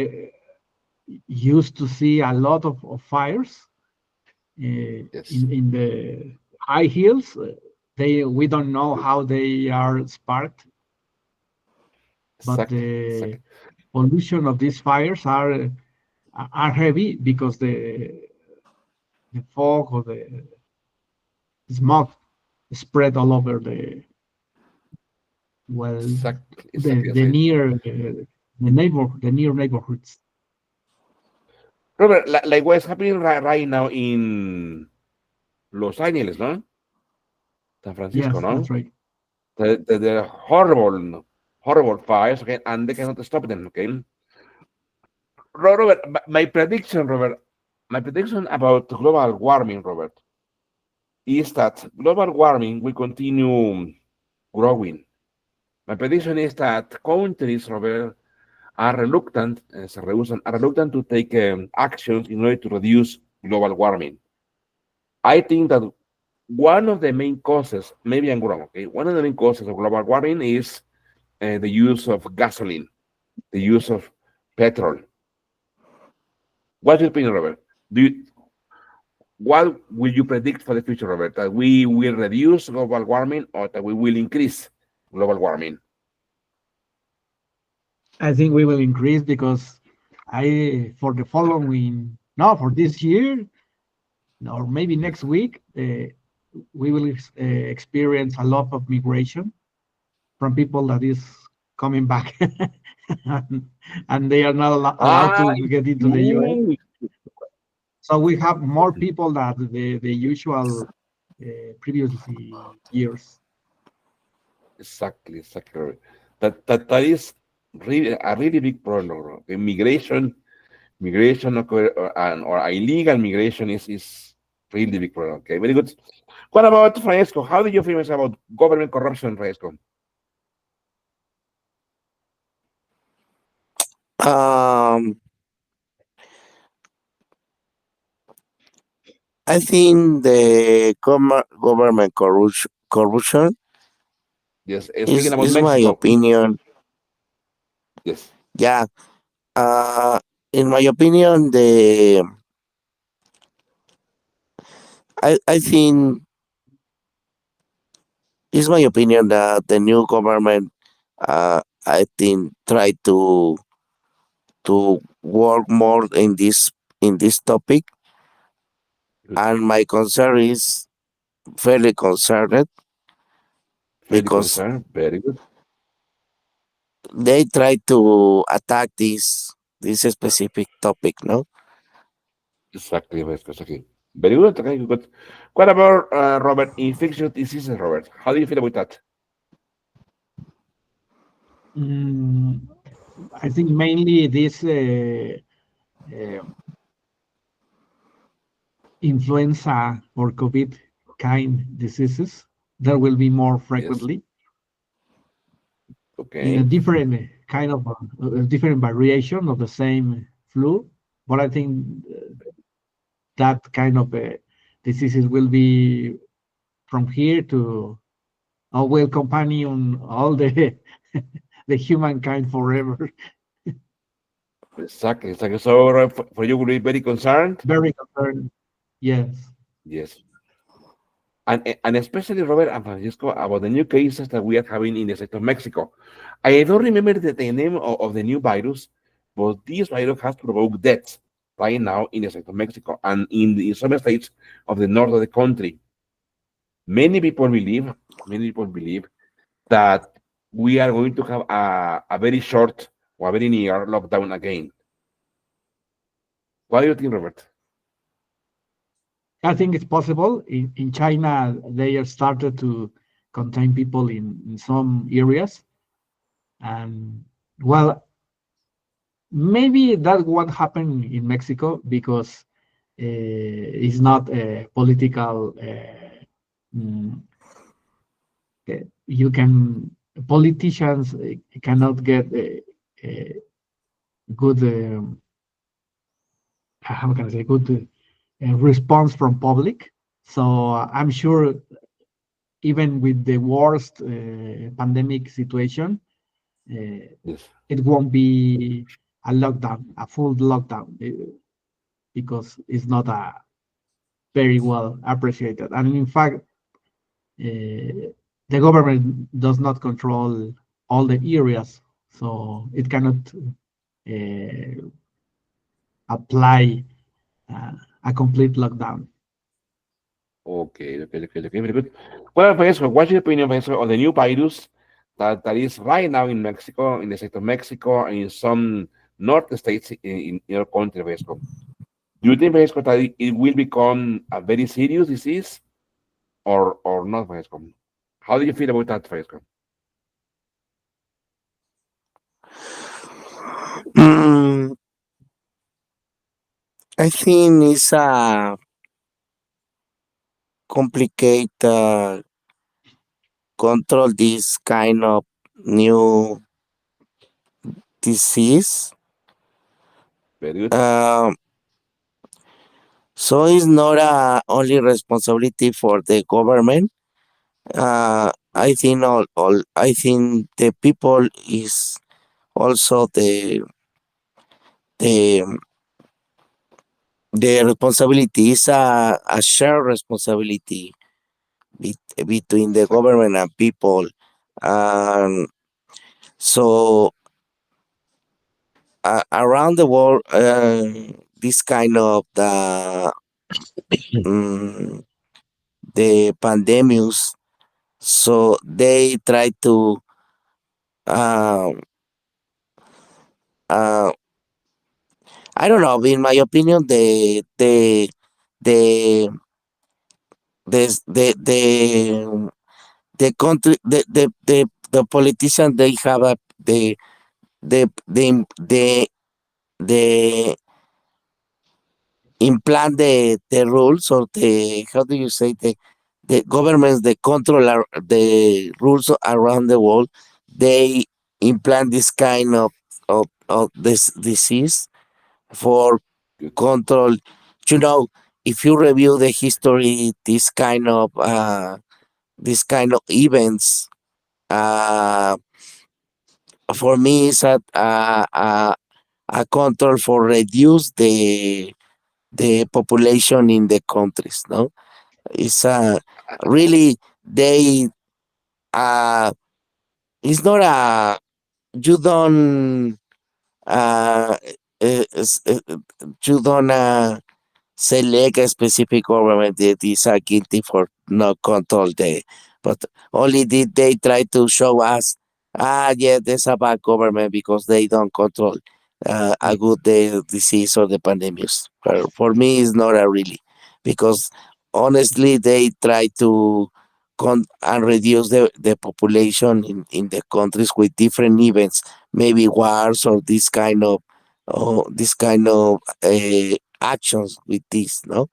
used to see a lot of fires yes, in the high hills. We don't know how they are sparked, but exactly, the exactly, pollution of these fires are heavy because the fog or the smoke spread all over well exactly, exactly. That's it. the near neighborhoods. Robert, like what's happening right now in Los Angeles, no? San Francisco, Yes, that's no? right. The horrible, horrible fires, okay, and they cannot stop them, okay? Robert, my prediction, Robert, my prediction about global warming, Robert, is that global warming will continue growing. My prediction is that countries, Robert, are reluctant, are reluctant to take actions in order to reduce global warming. I think that one of the main causes, maybe I'm wrong, okay, one of the main causes of global warming is the use of gasoline, the use of petrol. What's your opinion, Robert? Do you, what will you predict for the future, Robert? That we will reduce global warming or that we will increase global warming? I think we will increase because for the following, no, for this year or maybe Yes, next week, we will experience a lot of migration from people that is coming back, and they are not allowed Ah, to it's get into the US. true. So we have more people than the usual previous years. Exactly, exactly. That is really a really big problem. Okay? Migration or illegal migration is really big problem. Okay, very good. What about Francesco? How do you feel about government corruption, Francesco? Um, I think the government corruption Yes, speaking about is my Mexico. opinion. Yes, Yeah. Uh, in my opinion, I think it's my opinion that the new government, I think, try to work more in this topic, good. and my concern is fairly concerned Fairly because concerned. Very good. they try to attack this specific topic. No. Exactly, Francesco. Exactly. Very good. Okay, good. What about Robert? Infectious diseases, Robert. How do you feel about that? Mm, I think mainly this uh, influenza or COVID kind diseases that will be more Yes. frequently in a Okay. different kind of different variation of the same flu. But I think that kind of diseases will be from here to will companion all the the humankind forever. Exactly. Exactly. So for you, would be very concerned. Very concerned. Yes. Yes. And especially Robert and Francisco about the new cases that we are having in the state of Mexico. I don't remember the name of the new virus, but this virus has provoked deaths right now in the state of Mexico and in some states of the north of the country. Many people believe that we are going to have a very short or a very near lockdown again. What do you think, Robert? I think it's possible. In China, they have started to contain people in some areas. And well, maybe that won't happen in Mexico because it's not a political. Mm, you can politicians cannot get a good how can I say good response from public. So I'm sure even with the worst pandemic situation, Yes. it won't be a lockdown, a full lockdown, because it's not a very well appreciated. And in fact, the government does not control all the areas, so it cannot uh, apply uh, a complete lockdown. Okay, very good. Well, Francesco, what's your opinion, Francesco, on the new virus that is right now in Mexico, in the state of Mexico, and in some north states in your country, Francesco? Do you think, Francesco, that it will become a very serious disease or not, Francesco? How do you feel about that, Francesco? Mm, I think it's a complicated control this kind of new disease. Very good. So it's not only responsibility for the government. I think I think the people is also the the responsibility is a shared responsibility between the Exactly. government and people. Um, so around the world, this kind of um, the pandemics. So they try to uh, uh, I don't know. In my opinion, the the country the politicians they have the the implant the rules or the how do you say the governments the control the rules around the world they implant this kind of this disease for Good. control. You know, if you review the history, this kind of events, uh, for me, is a control for reduce the population in the countries. No, it's really they uh, it's not a you don't uh, you don't select a specific government that is guilty for not control the, but only did they try to show us, yeah, there's a bad government because they don't control a good the disease or the pandemics. For me, it's not a really, because honestly, they try to and reduce the population in the countries with different events, maybe wars or this kind of actions with this, no?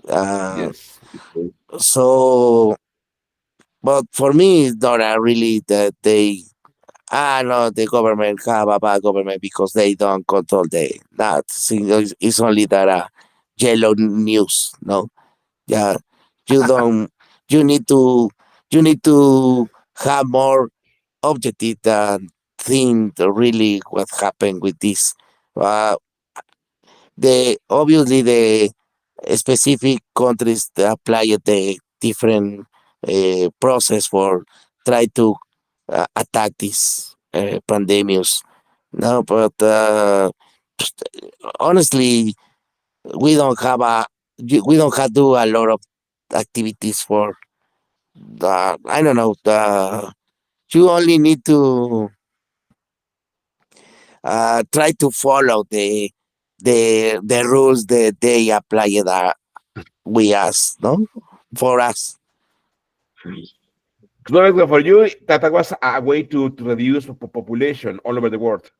Uh, Yes. Okay. so, but for me, it's not really that they, no, the government have a bad government because they don't control that. It's only that yellow news, no? Yeah, you don't, you need to you need to have more objective than think really what happened with this. Uh, the obviously the specific countries that apply the different process for try to attack these pandemics. No, but honestly, we don't have we don't have to do a lot of activities for the I don't know the you only need to try to follow the rules that they apply that we us no for us. So for you, that was a way to reduce population all over the world.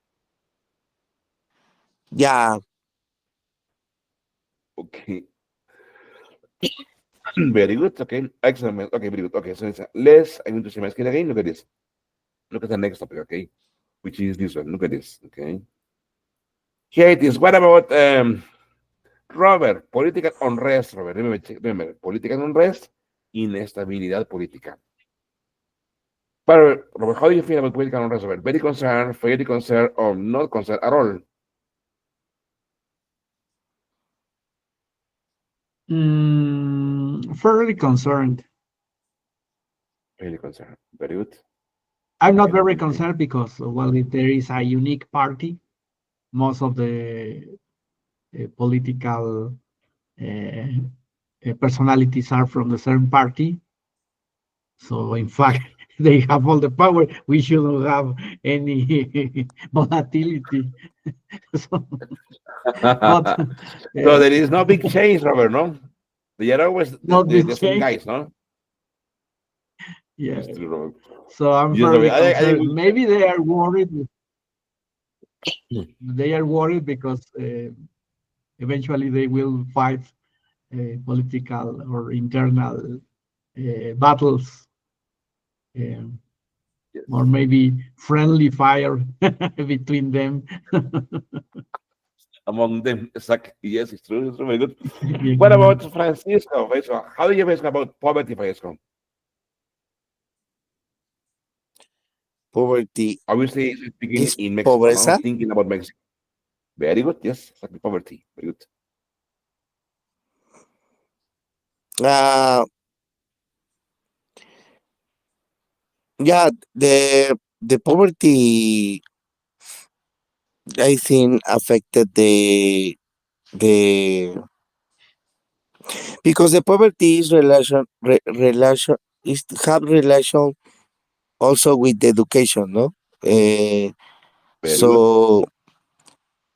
Yeah, Okay. Very good. Okay. Excellent. Okay, very good. Okay, so let's I'm going to share my screen again. Look at this. Look at the next topic, okay? Which is this one. Look at this. Okay. Here it is. What about Robert? Political unrest, Robert. Remember, political unrest, inestabilidad política. But Robert, how do you feel about political unrest, Robert? Very concerned, fairly concerned, or not concerned at all? Fairly concerned. Fairly concerned. Very good. I'm not very Okay. concerned because, well, if there is a unique party, most of the political personalities are from the same party. So, in fact, they have all the power. We shouldn't have any volatility. So, but So there is no big change, Robert, no? They are always not big the same change. guys, no? Yeah. It's true, Robert. So I'm Yes, fairly Robert. concerned. Maybe they are worried. They are worried because eventually they will fight political or internal battles, or maybe friendly fire between them. Among them, exactly. Yes, it's true. It's true. Very good. What about Francisco? Francisco, how do you feel about poverty, Francisco? poverty Obviously, it's beginning is in Mexico, no? pobreza. Thinking about Mexico. Very good. Yes, exactly. Poverty. Very good. Uh, yeah, the poverty I think affected the because the poverty is relation is have relation also with the education, no? Uh, Very good. so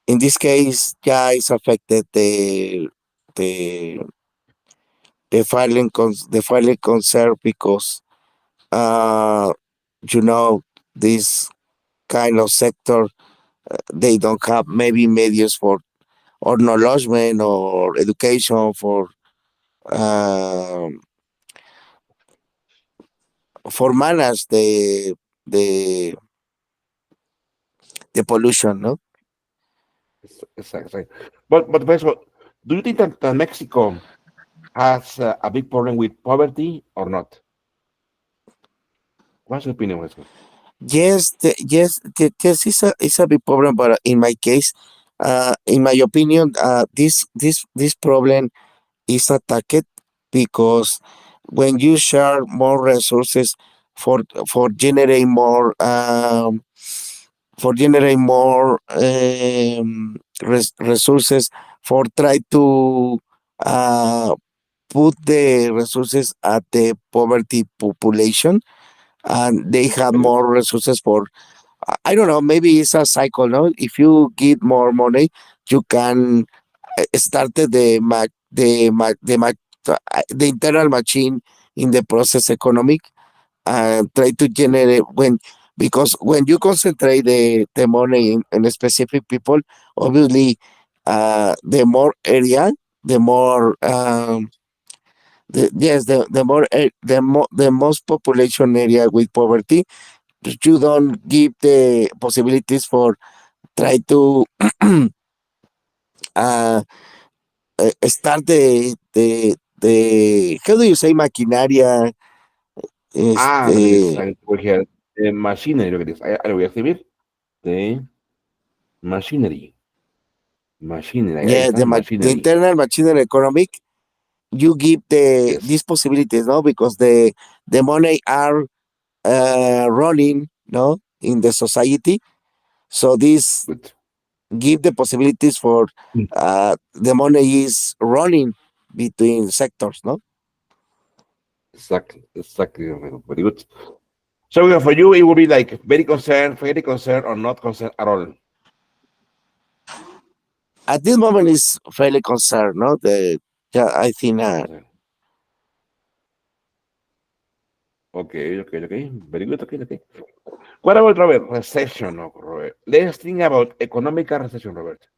in this case, yeah, it's affected the the filing concern because uh you know this kind of sector they don't have maybe medios or knowledge or education um for manage the the pollution, no? Exactly. But Francisco, do you think that Mexico has a big problem with poverty or not? What's your opinion, Francisco? Yes, it's a big problem, but in my case, in my opinion, this problem is attacked because when you share more resources for for generate more resources for try to uh, put the resources at the poverty population and they have Very good. more resources for I don't know, maybe it's a cycle, no? If you give more money, you can start the internal machine in the process economic and try to generate because when you concentrate the money in a specific people, obviously the more area, the more the more the most population area with poverty, you don't give the possibilities for try to uh, start the how do you say maquinaria? Ah, look at this. Este, I go here. Machinery, look at this. Lo voy a escribir. De machinery. Machinery. Ahí yeah, está, the machinery. internal machinery economic. You give Yes. these possibilities, no, because the money are running, no, in the society. So this Good. give the possibilities for Mm. the money is running between sectors, no. Exactly. Exactly. Very good. So for you, it would be like very concerned, or not concerned at all. At this moment is fairly concerned, no. Yeah, I think Concerned. Okay, okay, okay. Very good. Okay, okay. What about Robert? Recession, no, Robert. Let's think about economic recession, Robert.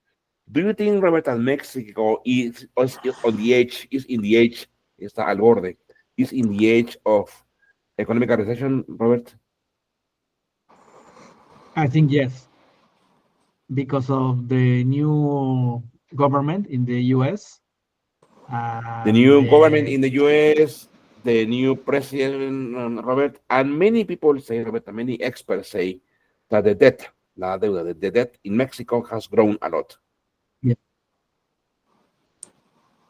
Do you think, Robert, that Mexico is on the edge, is in the edge, está al borde, is in the edge of economic recession, Robert? I think yes, because of the new government in the US The and new government in the US, the new president, Robert, and many people say, Robert, and many experts say that the debt, the debt in Mexico has grown a lot. yeah.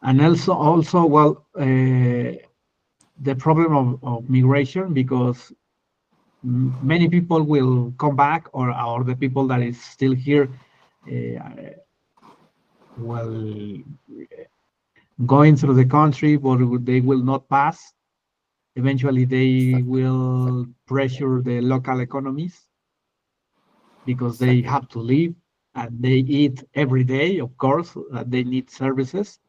And also well, the problem of migration, because many people will come back, or the people that is still here, well, going through the country, but they will not pass. Eventually, they Exactly, will pressure the local economies because they exactly, have to live and they eat every day. Of course, they need services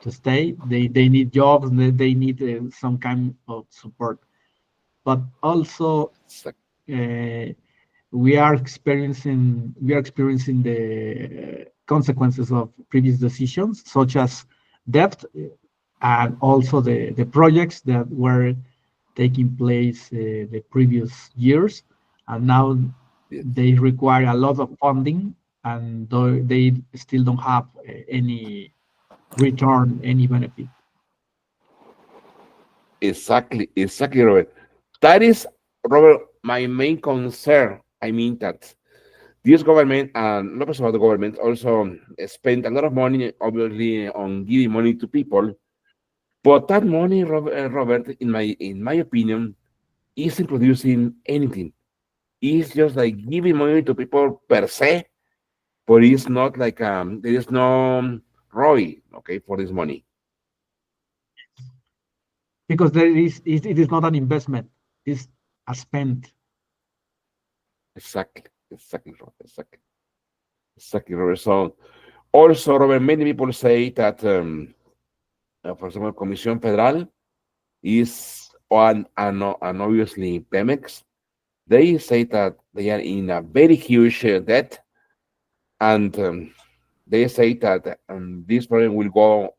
to stay. They need jobs. They need some kind of support. But also, exactly. uh, we are experiencing the consequences of previous decisions, such as debt, and also the projects that were taking place the previous years, and now Yes. they require a lot of funding, and they still don't have any return, any benefit. Exactly, exactly, Robert. That is, Robert, my main concern. I mean that this government and Lopez Obrador government also spent a lot of money, obviously, on giving money to people. But that money, Robert, in my opinion, isn't producing anything. It's just like giving money to people per se, but it's not like there is no ROI, okay, for this money. Because it is not an investment, it's a spend. Exactly, exactly, Robert, exactly, exactly, Robert. So also, Robert, many people say that, for example, Comisión Federal is on, and obviously Pemex. They say that they are in a very huge debt, and they say that this problem will go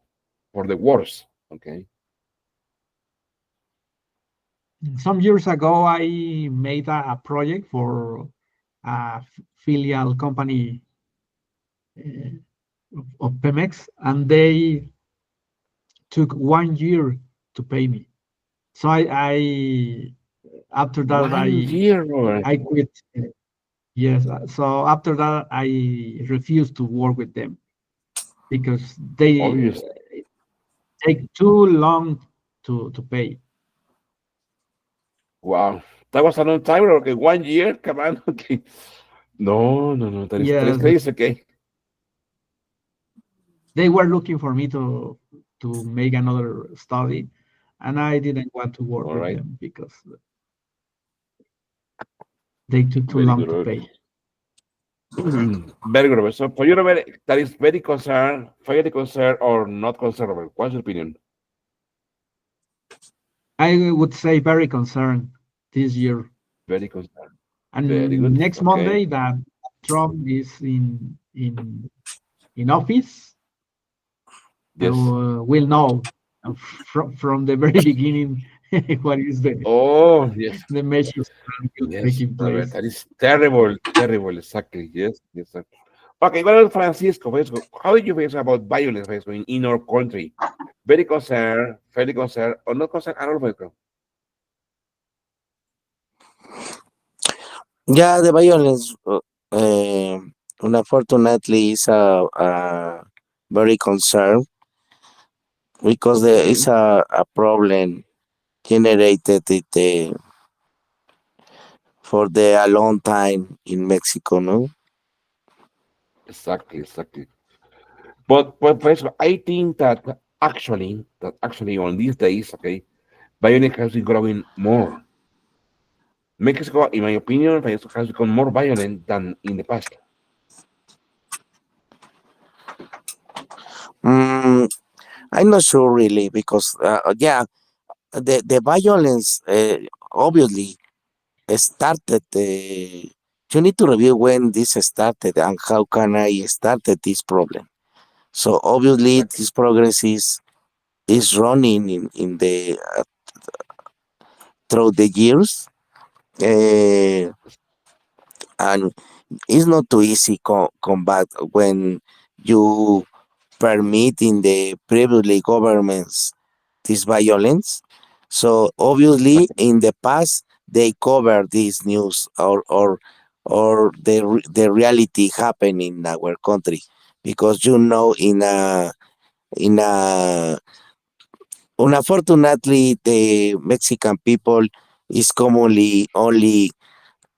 for the worse. Okay. Some years ago, I made a project for a filial company of Pemex, and they took 1 year to pay me. So I after that 1 year, Robert. I quit. Yes. So after that I refused to work with them because they Obviously. take too long to pay. Wow. That was a long time, okay. 1 year, come on, okay. No, no, no, that is Yes, crazy, okay. they were looking for me to make another study, and I didn't want to work All with right. them because they took too Very long good, to Robert. pay. Very good, Robert. So for you, Robert, that is very concerned or not concerned, Robert. What's your opinion? I would say very concerned this year. Very concerned. Very And good. next Okay. Monday that Trump is in office, Yes. we'll know from the very beginning what is Oh, yes. the measures that will take Yes, in Robert. place. That is terrible, terrible. Exactly. Yes, yes, sir. Okay, what about Francisco? Francisco, how do you feel about violence, Francisco, in our country? Very concerned, fairly concerned, or not concerned at all, Francisco? Yeah, the violence, unfortunately, is a very concerned because there is Okay, a problem generated for a long time in Mexico, no? exactly, exactly. But Francisco, I think that actually on these days, okay, violence has been growing more. Mexico, in my opinion, Francisco, has become more violent than in the past. Mm, I'm not sure really because, yeah, the violence obviously started. You need to review when this started and how can I started this problem. So obviously, Exactly. this progress is running in the through the years, and it's not too easy combat when you permit in the previously governments this violence. So obviously, Exactly. in the past, they cover this news or the reality happen in our country because in a unfortunately the Mexican people is commonly only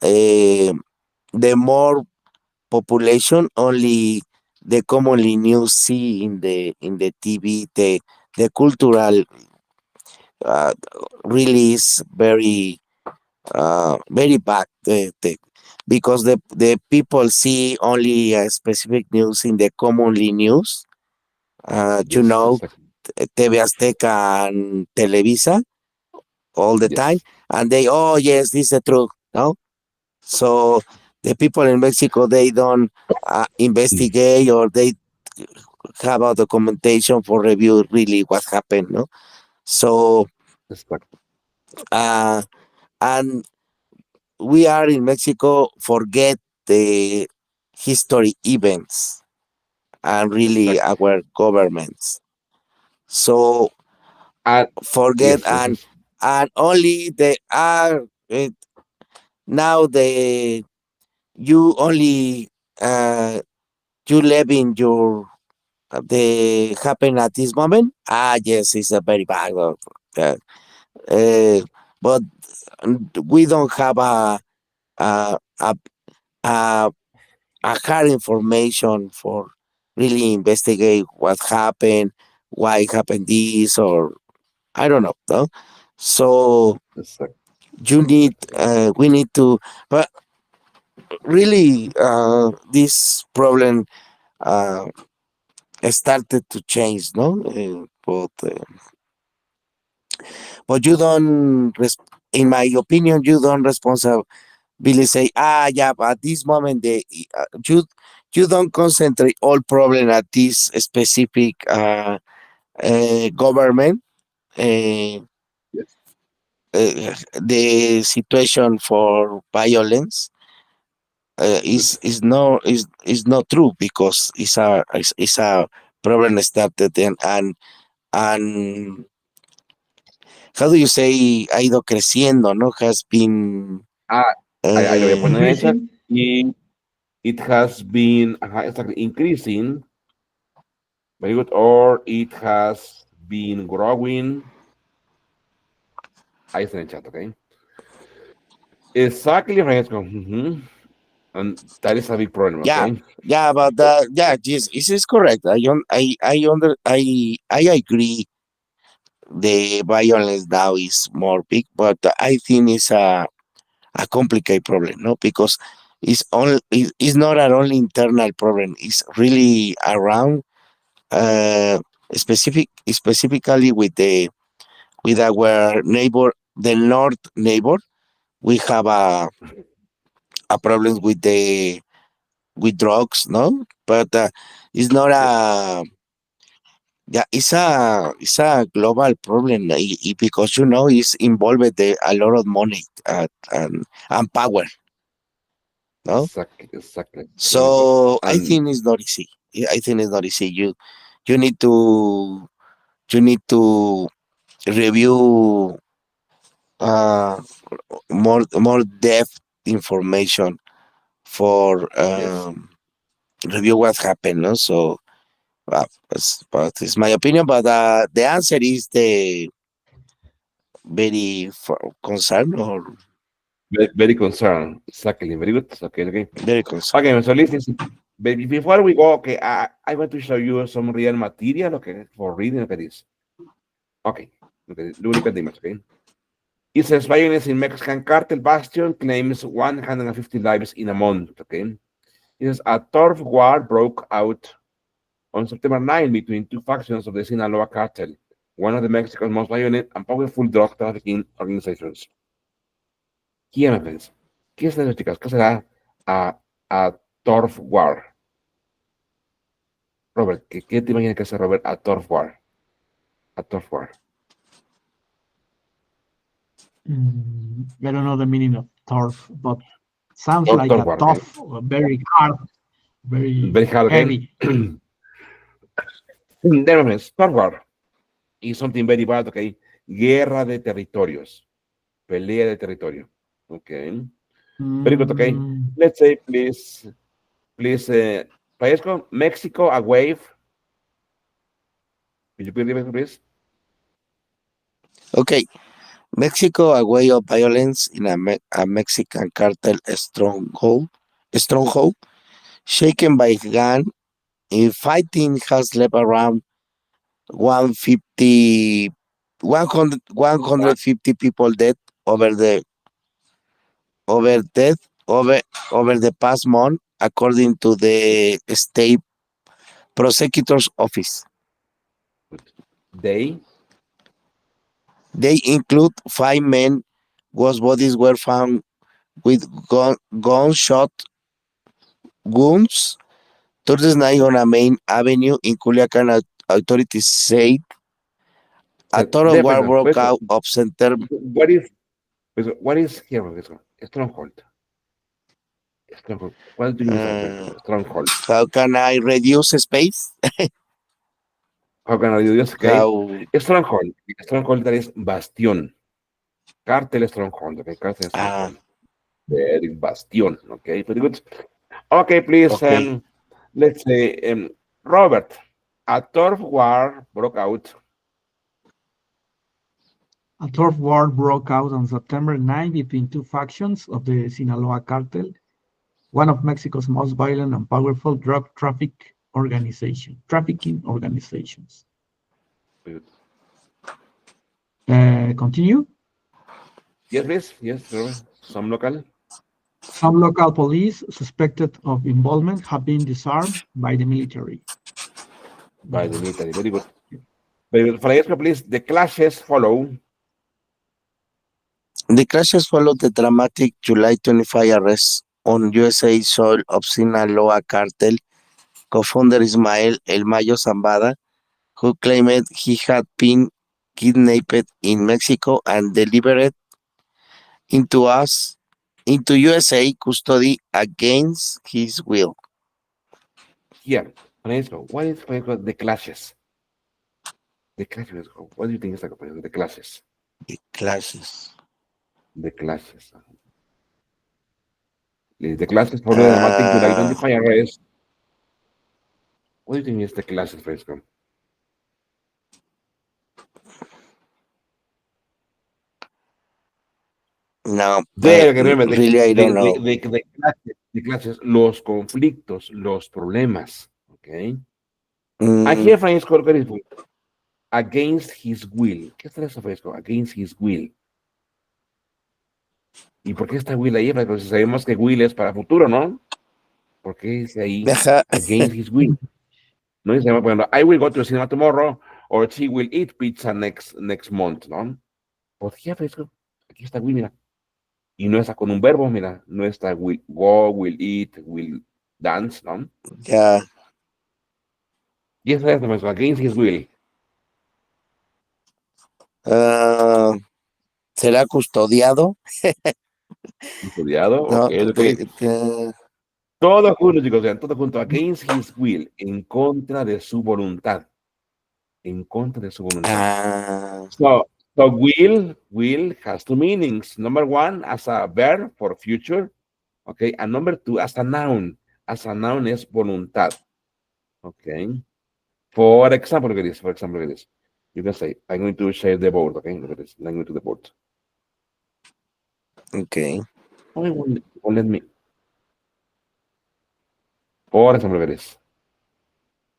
uh, the more population only the commonly news see in the TV the cultural uh, really is very bad because the people see only a specific news in the commonly news you Yes, know exactly. TV Azteca and Televisa all the time Yes, and they oh yes this is the truth no so the people in Mexico they don't mm, investigate or they have a documentation for review really what happened no so exactly. uh and we are in Mexico forget the history events and really Exactly. our governments so And forget yes, Francisco. and only they are now you only you live in your they happen at this moment yes it's a very bad uh, uh, but we don't have a, a, a, a hard information for really investigate what happened why happened this or I don't know no? So Exactly. you need we need to but really this problem uh, started to change no but you don't in my opinion you don't responsibly say yeah but at this moment you don't concentrate all problem at this specific government uh, Yes, the situation for violence yes, is not true because it's a problem started and how do you say ha ido creciendo no has been Ah, ahí lo voy a uh, poner en el chat. Increasing. Y it has been ajá, exactly, increasing, very good, or it has been growing. Ahí está en el chat, okay? Exactly, Francisco. Mhm. And that is a big problem, yeah okay? yeah but yeah yes this is correct I agree the violence now is more big but I think it's a complicated problem no because it's not an only internal problem it's really around uh specifically with our neighbor the north neighbor we have a problem with drugs no but it's not Yes, a yeah it's a global problem because you know it's involved a lot of money and power No, Exactly. so I And think it's not easy. I think it's not easy. You need to review more depth information for yes, review what happened. No, so but it's my opinion. But the answer is the very concerned or very concerned. Exactly. Very good. Okay. very concerned. Okay, so listen. Before we go, okay, I want to show you some real material, okay, for reading. Look at this. Okay, look at the image, okay. It says violence in Mexican cartel bastion claims 150 lives in a month, okay. It says a turf war broke out on September 9 between two factions of the Sinaloa cartel, one of the Mexico's most violent and powerful drug trafficking organizations. ¿Quién me piensa? ¿Qué es eso, chicas? ¿Qué será a turf war? Robert, ¿qué te imaginas que hace Robert a turf war? A turf war. I don't know the meaning of turf, but sounds Turf, like turf a war, okay? tough, very hard, very Very hard, okay? heavy. Then, turf war is something very bad, okay? Guerra de territorios. Pelea de territorio. Okay. Very good, okay? Let's say, please, Paesco, Mexico, a wave. Could you please, please? Okay, Mexico, a way of violence in a Mexican cartel stronghold, shaken by gun. In fighting has left around 150, 150 people dead over the over death over the past month, according to the state prosecutor's office. They, They include 5 men whose bodies were found with gunshot wounds Thursday night on a main avenue in Culiacan. Authorities said a total there, war broke Paesco, out of center. what is here, Paesco? Stronghold. Stronghold. What do you use, Uh, Paesco? Stronghold. how can I reduce space? How can I do this? Okay. How Stronghold. Stronghold, that is bastión. Cartel stronghold. Okay. Cartel ah stronghold. Very bastion. Okay. Very good. Okay, please. okay. Let's say, Robert, a turf war broke out. A turf war broke out on September 9 between two factions of the Sinaloa cartel, one of Mexico's most violent and powerful drug trafficking organizations. Good. Continue. Yes, please. Yes, Robert. Some local. Some local police suspected of involvement have been disarmed by the military. By the military. Very good. Very good. Francesco, please. The clashes follow. The crashes followed the dramatic July 25 arrest on USA soil of Sinaloa cartel co-founder Ismael El Mayo Zambada, who claimed he had been kidnapped in Mexico and delivered into USA custody against his will. Here. Francesco, what is, Francesco, the clashes? The clashes. What do you think is like, the clashes? The clashes. The clashes. The clashes for the dramatic July 25 arrest. What do you think is the clashes, Francesco? No, There, remember, really, I don't know. the clashes, los conflictos, los problemas. Okay. And Mm, here, Francesco, look at this one. Against his will. ¿Qué es eso, Francesco? Against his will. ¿Y por qué está will ahí? Porque sabemos que will es para futuro, ¿no? ¿Por qué dice ahí ajá, against his will? No dice, bueno, I will go to the cinema tomorrow, or she will eat pizza next month, ¿no? ¿Por qué, Francesco? Aquí está will, mira. Y no está con un verbo, mira. No está will go, will eat, will dance, ¿no? ya. Y eso es, Francesco, against his will. Ah, ¿será custodiado? Estudiado, No, ok, ok. Todo junto, chicos, vean, todo junto. Against his will, en contra de su voluntad. En contra de su voluntad. ah, So will has two meanings. Number one, as a verb for future, okay, and number two, as a noun. As a noun es voluntad, okay. For example, look at this. For example, look at this. You can say, I'm going to share the board, okay. Look at this. I'm going to the board. okay. Oh, it won't let me. For example, look at this.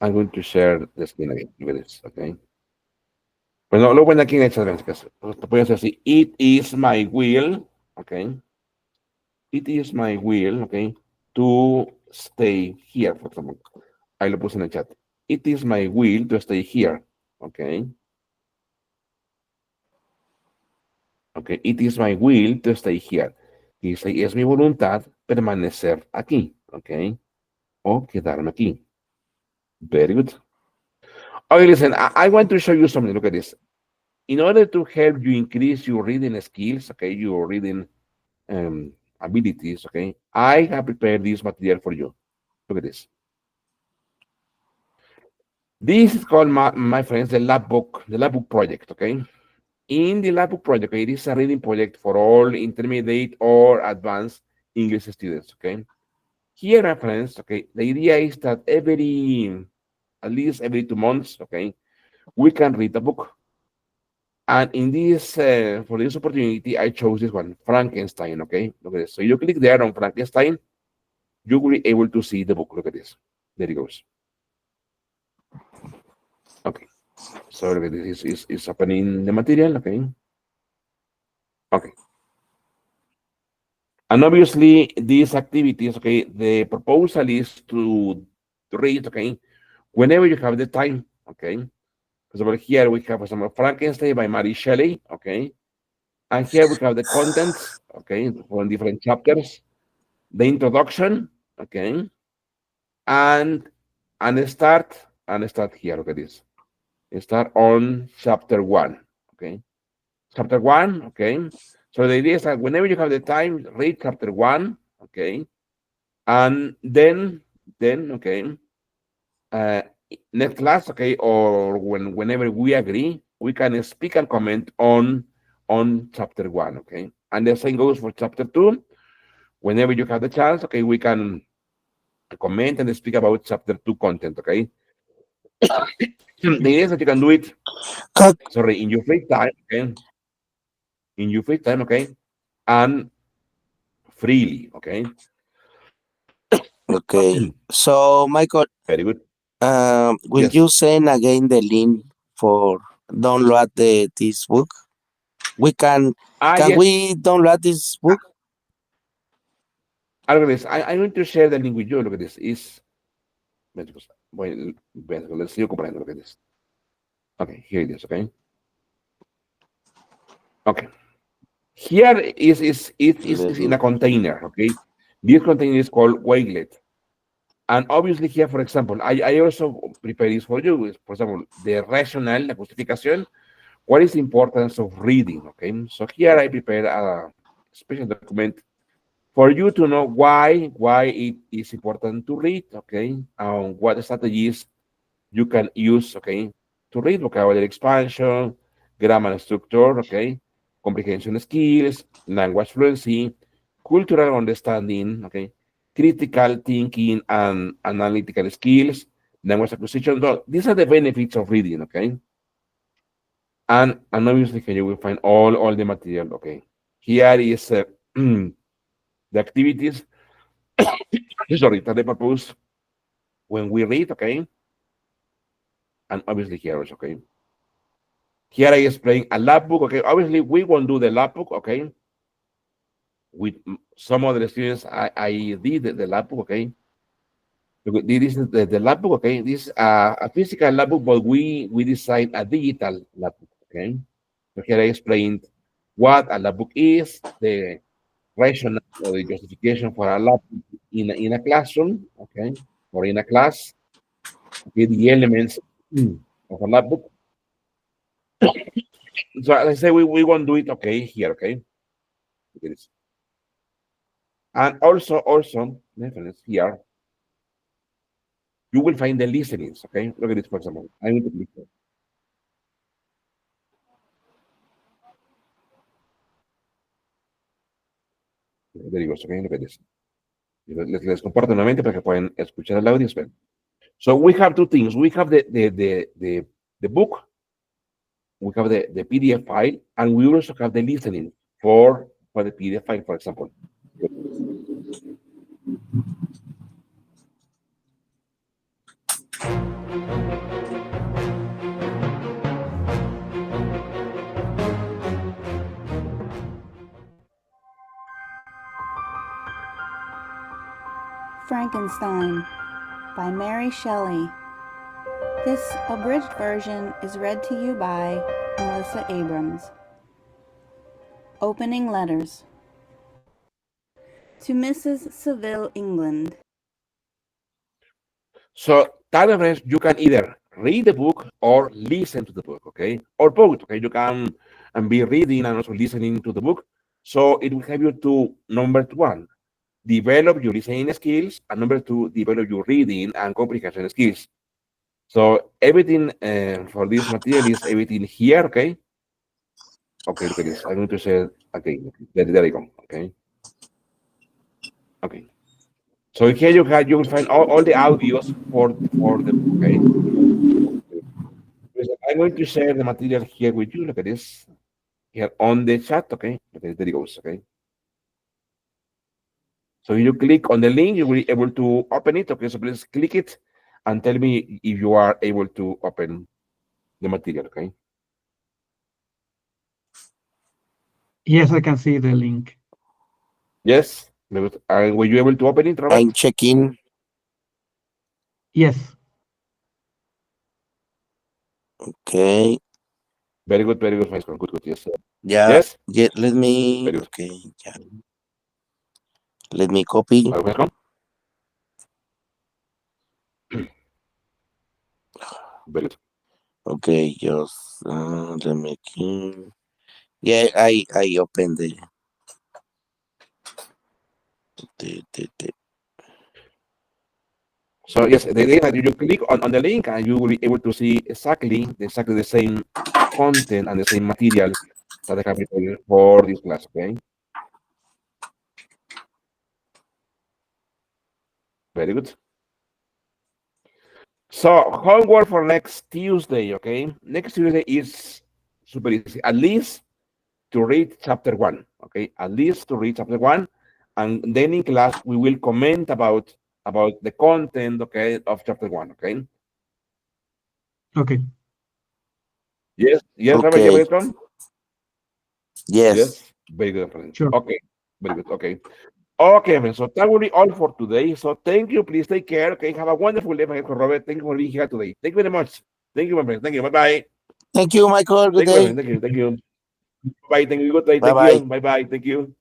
I'm going to share the screen again. Look at this, okay. Bueno, lo bueno aquí en esta gráficas. Te puedes decir así. It is my will, okay. It is my will, okay, to stay here, for example. Ahí lo puse en el chat. It is my will to stay here, okay. Okay, it is my will to stay here. Dice, es mi voluntad permanecer aquí, okay, o quedarme aquí. Very good. Okay, listen, I want to show you something. Look at this. In order to help you increase your reading skills, okay, your reading abilities, okay, I have prepared this material for you. Look at this. This is called, my friends, the lab book project, okay? In the lab book project, okay, it is a reading project for all intermediate or advanced English students, okay? Here, my friends, okay, the idea is that at least every 2 months, okay, we can read a book. And in this, for this opportunity, I chose this one, Frankenstein, okay? Look at this. So you click there on Frankenstein, you will be able to see the book. Look at this. There it goes. Okay. So this is happening the material, okay? Okay. And obviously, these activities, okay, the proposal is to read, okay, whenever you have the time, okay? Because over here we have, for example, Frankenstein by Mary Shelley, okay? And here we have the contents, okay, from different chapters, the introduction, okay? And start here, look at this. Start on chapter 1, okay? Chapter 1, okay? So the idea is that whenever you have the time, read chapter 1, okay? And then okay, uh, next class, okay, or whenever we agree, we can speak and comment on chapter 1, okay? And the same goes for chapter 2. Whenever you have the chance, okay, we can comment and speak about chapter 2 content, okay? The idea is that you can do it, Cut. sorry, in your free time, okay? In your free time, okay? And freely, okay? Okay. So, Michael, Very good. will Yes. you send again the link for download this book? We can Yes. we download this book? Look at this. I'm going to share the link with you. Look at this. Let's see. Look at this. Okay, here it is. Okay. Okay. Here is in a container. Okay. This container is called Wakelet. And obviously here, for example, I also prepare this for you. For example, the rationale, la justificación. What is the importance of reading? Okay. So here I prepare a special document for you to know why it is important to read, okay, what strategies you can use, okay, to read: vocabulary expansion, grammar structure, okay, comprehension skills, language fluency, cultural understanding, okay, critical thinking and analytical skills, language acquisition. These are the benefits of reading, okay. And obviously you will find all the material, okay. Here is the activities, sorry, that they propose when we read, okay? And obviously here is, okay? Here I explain a lab book, okay? Obviously, we won't do the lab book, okay? With some of the students, I did the lab book, okay? This is the lab book, okay? This is a physical lab book, but we designed a digital lab book, okay? So here I explained what a lab book is, the rationale or the justification for a lab book in a classroom, okay? Or in a class, okay, the elements of a lab book. So as I say, we won't do it, okay, here, okay? It is. And also, reference here, you will find the listenings, okay? Look at this, for example. I need to click here. There you go, okay? Look at this. Les comparto nuevamente para que puedan escuchar el audio. Esperen. So we have two things. We have the book, we have the PDF file, and we also have the listening for the PDF file, for example. Frankenstein by Mary Shelley. This abridged version is read to you by Melissa Abrams. Opening letters. To Mrs. Seville, England. So that reference, you can either read the book or listen to the book, okay? Or both, okay? You can be reading and also listening to the book. So it will help you to, number one, develop your listening skills, and number two, develop your reading and comprehension skills. So everything for this material is everything here, okay? Okay, look at this. I'm going to say, okay, there you go, okay? Okay. So here you will find all the audios for the book, okay? I'm going to share the material here with you. Look at this. Here on the chat, okay? Okay, there it goes, okay? So you click on the link, you will be able to open it, okay? So please click it and tell me if you are able to open the material, okay? Yes, I can see the link. Yes? Were you able to open it, Robert? I'm checking. Yes. Okay. Very good, Maestro. Good, yes. Yeah. Yes? Yeah, let me. Very good. Okay. Yeah. Let me copy. Welcome. Very good. Okay, just let me. Yeah, I opened the. So yes, the idea that you click on the link and you will be able to see exactly the same content and the same material that I have prepared for this class, okay? Very good. So homework for next Tuesday, okay? Next Tuesday is super easy. At least to read chapter 1, okay? At least to read chapter 1, and then in class we will comment about the content, okay, of chapter 1, okay? Okay. Yes, Okay. Robert, you welcome. Yes. Very good, friend. Sure. Okay, very good. Okay. Okay, friends. So that will be all for today. So thank you. Please take care. Okay. Have a wonderful day, Robert. Thank you for being here today. Thank you very much. Thank you, my friend. Thank you. Bye bye. Thank you, Michael. Good Thank you, my day. friend. Thank you. Thank you. Bye. Thank you. Good day. Bye Thank bye. you. Bye bye. Thank you.